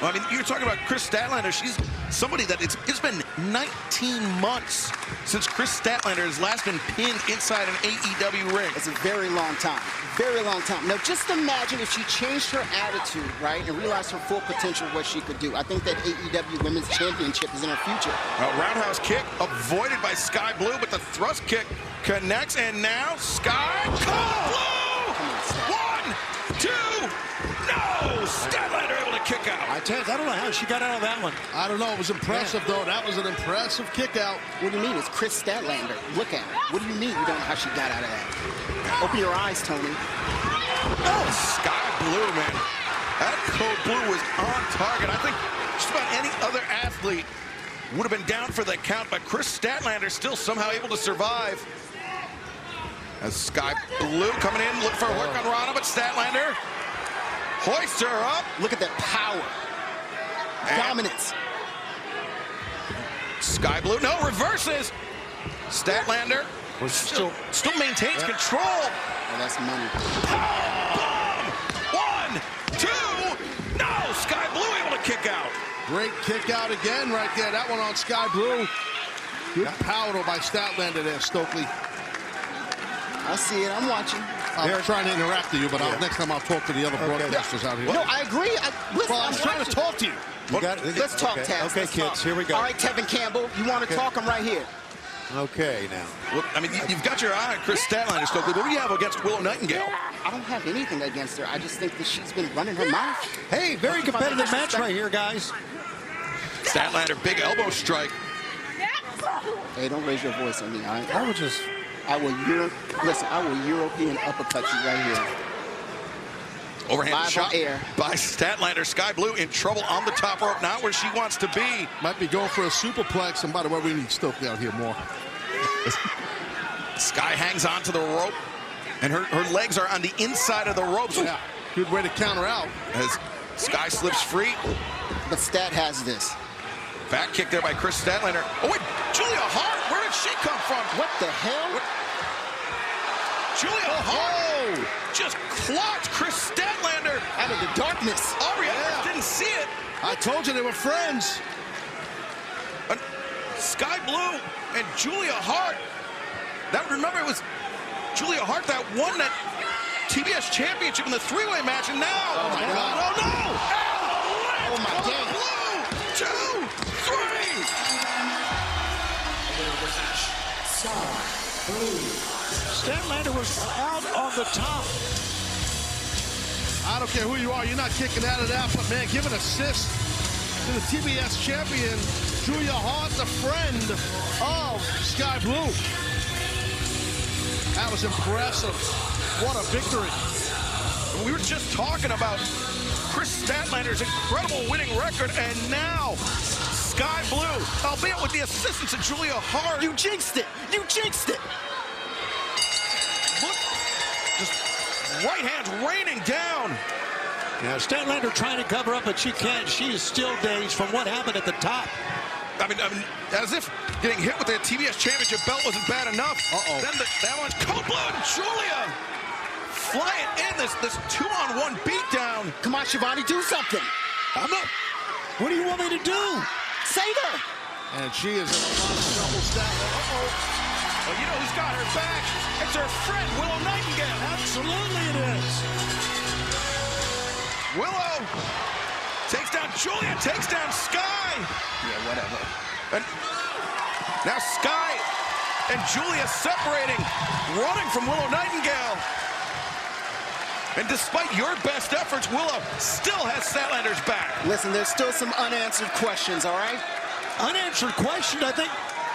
I mean, you're talking about Chris Statlander. She's somebody that it's been 19 months since Chris Statlander has last been pinned inside an AEW ring. It's a very long time. Very long time. Now, just imagine if she changed her attitude, right, and realized her full potential, what she could do. I think that AEW Women's Championship is in her future. A roundhouse kick avoided by Sky Blue, but the thrust kick connects, and now Sky Blue! 1, 2, no! Statlander able to kick out. I don't know how she got out of that one. I don't know. It was impressive, though. That was an impressive kick out. What do you mean? It's Chris Statlander. Look at her. What do you mean you don't know how she got out of that? Open your eyes, Tony. Oh, Sky Blue, man. That code blue was on target. I think just about any other athlete would have been down for the count, but Chris Statlander still somehow able to survive. As Sky Blue coming in, looking for a work on Rana, but Statlander hoists her up. Look at that power. Dominance. Sky Blue, no, reverses. Statlander still maintains control. Oh, that's money. Bomb! 1, 2, no! Sky Blue able to kick out. Great kick out again right there. That one on Sky Blue. Good power by Statlander there, Stokely. I see it. I'm watching. I'm trying to interact with you, but next time I'll talk to the other broadcasters out here. No, I agree. I'm trying to talk to you. Let's talk, Taz. Okay, kids, here we go. All right, Tevin Campbell, you want to talk? I'm right here. Okay, now. Well, I mean, you've got your eye on Chris Statlander, Stokely. What do you have against Willow Nightingale? I don't have anything against her. I just think that she's been running her mouth. Hey, very competitive match right here, guys. Statlander, big elbow strike. Hey, don't raise your voice on me, all right? I will just... I will European uppercut you right here. Overhand Live shot on air. by Statlander. Sky Blue in trouble on the top rope, not where she wants to be. Might be going for a superplex, and by the way, we need Stokely out here more. Sky hangs on to the rope, and her legs are on the inside of the ropes. Yeah, good way to counter out. As Sky slips free. But Stat has this. Back kick there by Chris Statlander. Oh, wait, Julia Hart, where did she come from? What the hell? Julia Hart just clocked Chris Statlander out of the darkness. Aubrey didn't see it. I told you they were friends. Sky Blue and Julia Hart. Remember, it was Julia Hart that won that TBS championship in the three-way match, and now... Oh, my God. Oh, no! Oh, my God. Blue, 2, 3. Statlander shoulders out on the top. I don't care who you are, you're not kicking out of that, but man, give an assist to the TBS champion, Julia Hart, the friend of Sky Blue. That was impressive. What a victory. We were just talking about Chris Statlander's incredible winning record, and now Sky Blue, albeit with the assistance of Julia Hart. You jinxed it. You jinxed it. Look, just right hands raining down. Yeah, Statlander trying to cover up, but she can't. She is still dazed from what happened at the top. I mean, as if getting hit with the TBS Championship belt wasn't bad enough. Then that one's cold blood. Julia flying in this 2-on-1 beatdown. Come on, Shivani, do something. I'm not. What do you want me to do? Save her. And she is in a lot of trouble, Statlander. Well, you know who's got her back? It's her friend, Willow Nightingale. Absolutely it is. Willow takes down Julia, takes down Sky. Yeah, whatever. And now Sky and Julia separating, running from Willow Nightingale. And despite your best efforts, Willow still has Statlander's back. Listen, there's still some unanswered questions, all right? Unanswered question, I think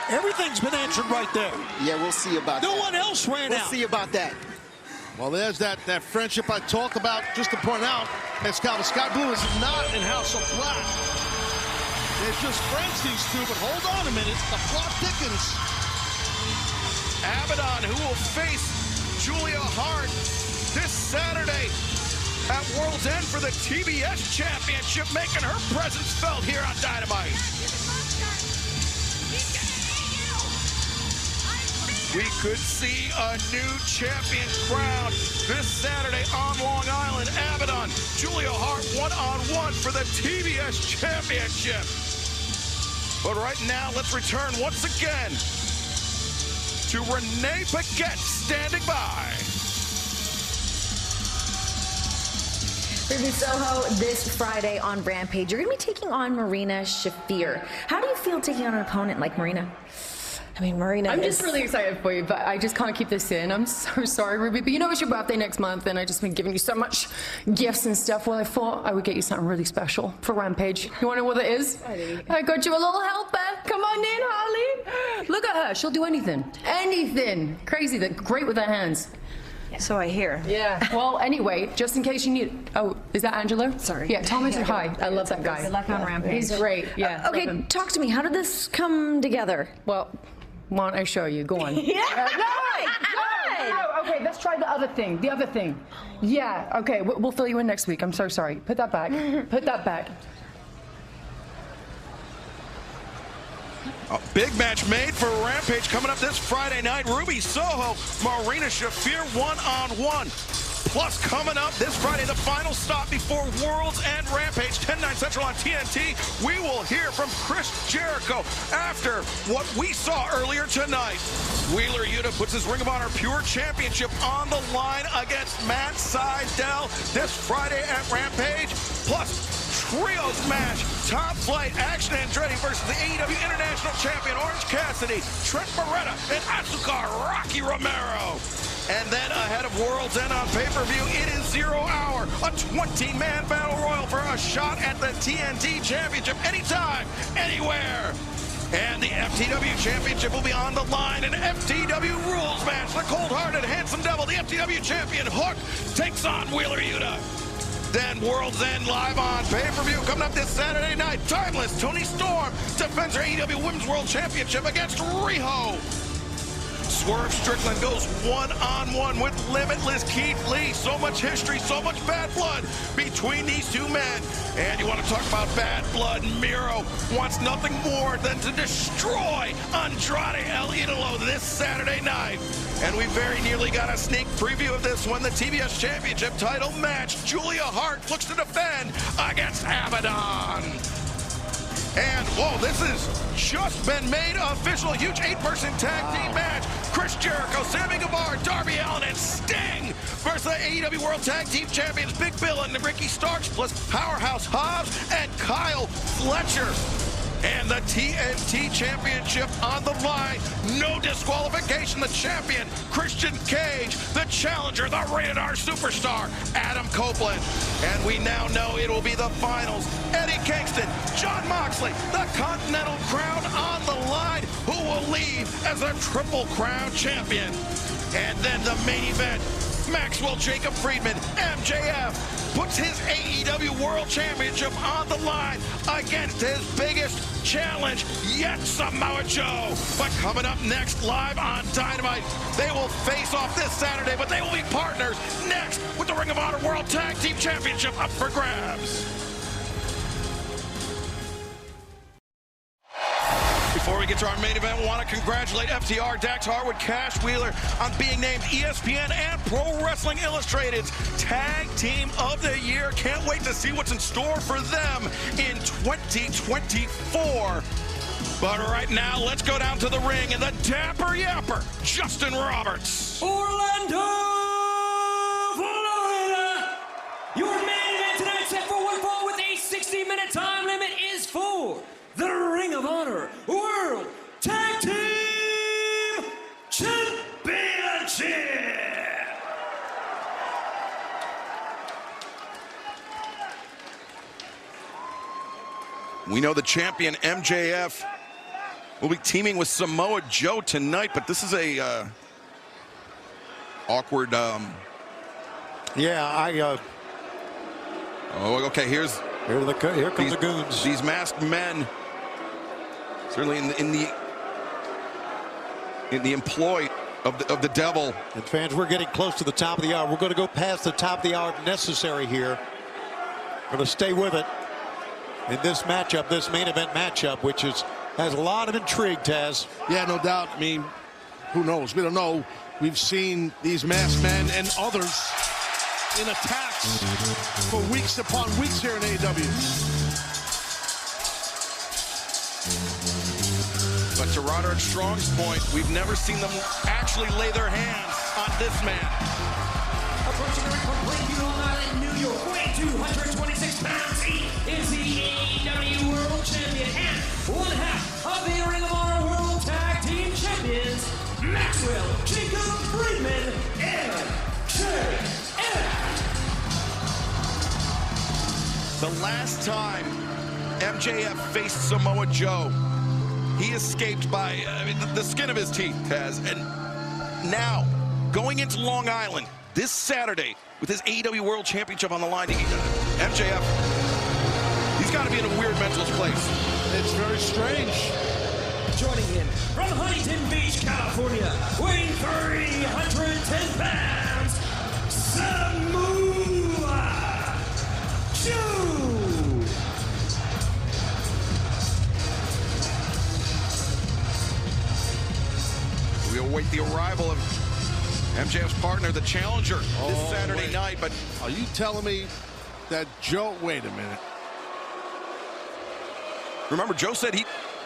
everything's been answered right there. Yeah, we'll see about that. No one else ran out. We'll see about that. Well, there's that friendship I talked about. Just to point out, that Sky Blue is not in House of Black. They're just friends, these two, but hold on a minute. The plot thickens. Abaddon, who will face Julia Hart this Saturday at World's End for the TBS Championship, making her presence felt here on Dynamite. We could see a new champion crowned this Saturday on Long Island. Abaddon, Julia Hart, one-on-one for the TBS Championship. But right now, let's return once again to Renee Paquette standing by. Ruby Soho, this Friday on Rampage, you're going to be taking on Marina Shafir. How do you feel taking on an opponent like Marina? I mean, Marina, I'm just really excited for you, but I just can't keep this in. I'm so sorry, Ruby, but you know it's your birthday next month, and I just been giving you so much gifts and stuff. Well, I thought I would get you something really special for Rampage. You want to know what it is? I got you a little helper. Come on in, Holly. Look at her. She'll do anything. Anything. Crazy. They're great with her hands. So I hear. Yeah. Well, anyway, just in case you need. Oh, is that Angelo? Sorry. Yeah. Tell me hi. I love that guy. Good luck on Rampage. He's great. Yeah. Okay, talk to me. How did this come together? Well, why don't I show you? Go on. Yeah. No. Okay, let's try the other thing. The other thing. Yeah. Okay. We'll fill you in next week. I'm so sorry. Put that back. Put that back. A big match made for Rampage coming up this Friday night. Ruby Soho, Marina Shafir, one-on-one. Plus, coming up this Friday, the final stop before World's End Rampage, 10/9 Central on TNT. We will hear from Chris Jericho after what we saw earlier tonight. Wheeler Yuta puts his Ring of Honor Pure Championship on the line against Matt Sydal this Friday at Rampage. Plus, trios match, Top Flight, Action Andretti versus the AEW International Champion Orange Cassidy, Trent Beretta, and Asuka Rocky Romero. And then ahead of World's End on pay-per-view, it is 0 Hour, a 20-man battle royal for a shot at the TNT Championship anytime, anywhere. And the FTW Championship will be on the line. An FTW rules match. The cold-hearted, handsome devil, the FTW Champion Hook, takes on Wheeler Yuta. Then World's End live on pay-per-view coming up this Saturday night. Timeless Toni Storm defends her AEW Women's World Championship against Riho. Swerve Strickland goes one-on-one with Limitless Keith Lee. So much history, so much bad blood between these two men. And you want to talk about bad blood? Miro wants nothing more than to destroy Andrade El Idolo this Saturday night. And we very nearly got a sneak preview of this one, the TBS Championship title match. Julia Hart looks to defend against Abaddon. And, whoa, this has just been made official. Huge 8-person tag team match. Chris Jericho, Sammy Guevara, Darby Allin, and Sting versus the AEW World Tag Team Champions Big Bill and Ricky Starks, plus Powerhouse Hobbs and Kyle Fletcher. and the TNT Championship on the line. No disqualification. The champion, Christian Cage. The challenger, the Rated R superstar, Adam Copeland. And we now know it will be the finals. Eddie Kingston, Jon Moxley, the Continental Crown on the line. Who will leave as a Triple Crown champion? And then the main event, Maxwell Jacob Friedman, MJF, puts his AEW World Championship on the line against his biggest challenge yet, Samoa Joe. But coming up next, live on Dynamite, they will face off this Saturday, but they will be partners next with the Ring of Honor World Tag Team Championship up for grabs. Before we get to our main event, we want to congratulate FTR, Dax Harwood, Cash Wheeler on being named ESPN and Pro Wrestling Illustrated's Tag Team of the Year. Can't wait to see what's in store for them in 2024. But right now, let's go down to the ring and the Dapper Yapper, Justin Roberts. Orlando, Florida. Your main event tonight set for one fall with a 60-minute time limit is for the Ring of Honor World Tag Team Championship. We know the champion MJF will be teaming with Samoa Joe tonight, but this is a awkward. Yeah, Oh, okay. Here comes the goons. These masked men, certainly in the employ of the devil. And fans, we're getting close to the top of the hour. We're going to go past the top of the hour if necessary here. We're going to stay with it in this matchup, this main event matchup, which has a lot of intrigue, Taz. Yeah, no doubt. I mean, who knows? We don't know. We've seen these masked men and others in attacks for weeks upon weeks here in AEW. But to Roderick Strong's point, we've never seen them actually lay their hands on this man. Approaching the ring from Plainview, Long Island, New York, weighing 226 pounds, he is the AEW World Champion and one half of the Ring of Honor World Tag Team Champions, Maxwell Jacob Friedman, MJF. The last time MJF faced Samoa Joe, he escaped by the skin of his teeth, Taz. And now, going into Long Island this Saturday with his AEW World Championship on the line, MJF, he's got to be in a weird mental place. It's very strange. Joining him from Huntington Beach, California, weighing 310 pounds, Samoa Joe. We await the arrival of MJF's partner, the challenger, this Saturday night. But are you telling me that Joe? Wait a minute. Remember, Joe said he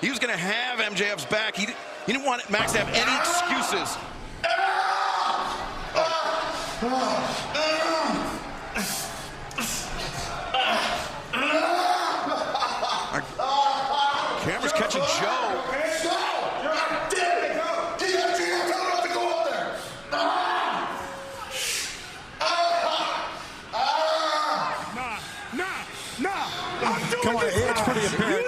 was going to have MJF's back. He didn't want Max to have any excuses. Our camera's catching Joe. Come on, it's pretty apparent.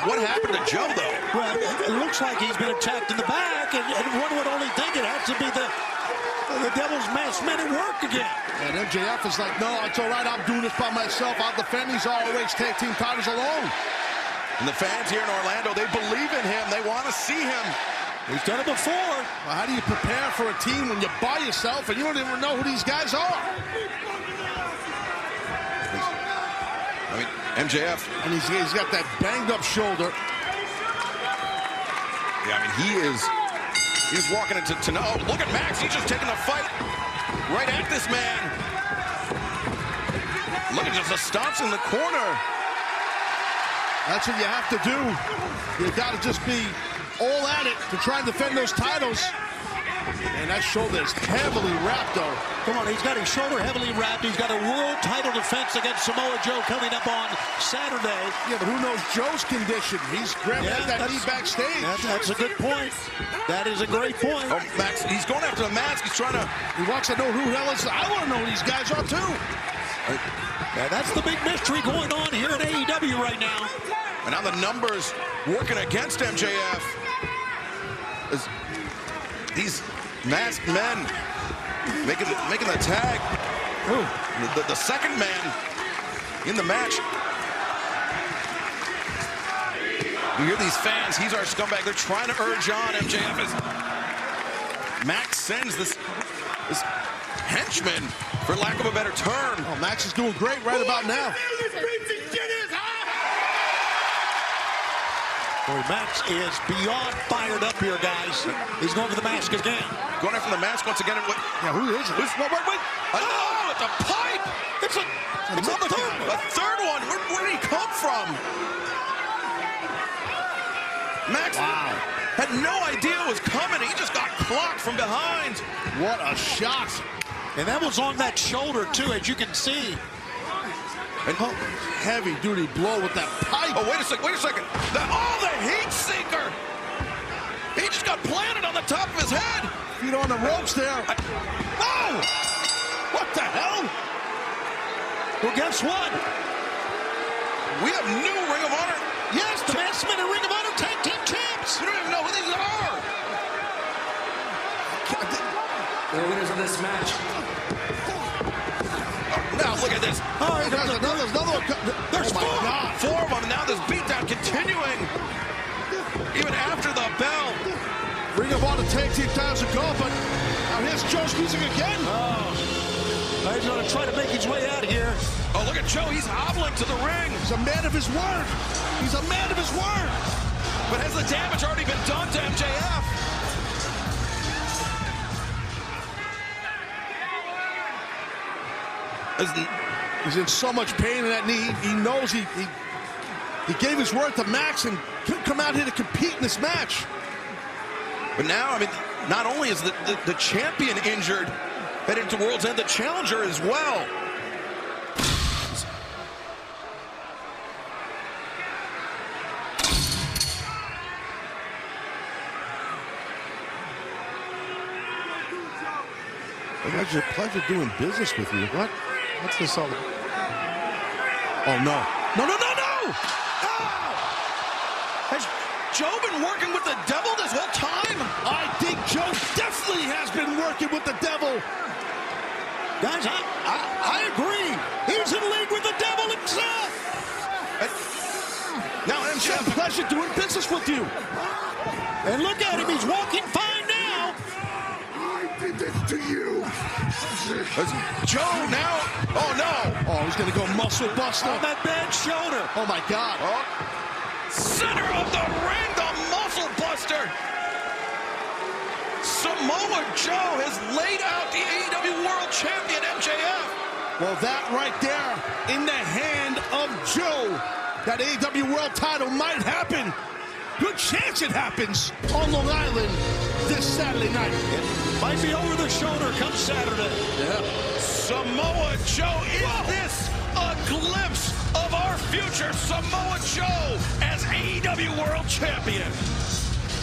What happened to Joe, though? Well, it looks like he's been attacked in the back, and one would only think it has to be the Devil's masked men at work again. And MJF is like, no, it's all right. I'm doing this by myself. I'll defend these ROH tag team titles alone. And the fans here in Orlando, they believe in him. They want to see him. He's done it before. Well, how do you prepare for a team when you're by yourself and you don't even know who these guys are? I mean, MJF. And he's got that banged up shoulder. Yeah, I mean, he's walking into oh, look at Max. He's just taking the fight right at this man. Look at just the stomps in the corner. That's what you have to do. You got to just be all at it to try and defend those titles. And that shoulder is heavily wrapped, though. Come on, he's got his shoulder heavily wrapped. He's got a world title defense against Samoa Joe coming up on Saturday. Yeah, but who knows Joe's condition? He's grabbing that knee backstage. That's a good point. That is a great point. Oh, Max, he's going after the mask. He's trying to... He wants to know who the hell is... I want to know who these guys are, too. Yeah, that's the big mystery going on here at AEW right now. And now the numbers working against MJF. As these masked men making the tag. The second man in the match. You hear these fans, he's our scumbag. They're trying to urge on MJF as Max sends this henchman, for lack of a better term. Oh, Max is doing great right about now. Boy, Max is beyond fired up here, guys. He's going for the mask again. Going after the mask once again. Yeah, who is it? Wait. Oh, it's a pipe. It's a third one. Where did he come from? Max had no idea it was coming. He just got clocked from behind. What a shot. And that was on that shoulder, too, as you can see. And heavy-duty blow with that pipe. Oh, wait a second. The heat seeker. He just got planted on the top of his head. Feet on the ropes there. Oh! What the hell? Well, guess what? We have new Ring of Honor. Yes, the Masked Men and Ring of Honor Tag Team Champs. We don't even know who these are. The winners of this match. Now look at this. Oh, there's another one. There's four of them. And now this beatdown continuing. Even after the bell. Ring of Honor Tag Team times ago, but now here's Joe's music again. Oh, he's going to try to make his way out of here. Oh, look at Joe. He's hobbling to the ring. He's a man of his word. He's a man of his word. But has the damage already been done to MJF? He's in so much pain in that knee. He knows he gave his word to Max and couldn't come out here to compete in this match. But now, I mean, not only is the champion injured heading to World's End, the challenger as well. It's a pleasure doing business with you. What? What's this all about? Oh, no. No! Has Joe been working with the devil this whole time? I think Joe definitely has been working with the devil. Guys, I agree. He's in league with the devil himself. Now, It's a pleasure doing business with you. And look at him. He's walking fine now. I did this to you. Joe now. Oh, no. Oh, he's going to go muscle buster. On that bad shoulder. Oh, my God. Oh. Center of the ring, the muscle buster. Samoa Joe has laid out the AEW World Champion, MJF. Well, that right there in the hand of Joe, that AEW World title might happen. Good chance it happens on Long Island this Saturday night. It might be over the shoulder come Saturday. Yeah. Samoa Joe, is this a glimpse of our future Samoa Joe as AEW World Champion?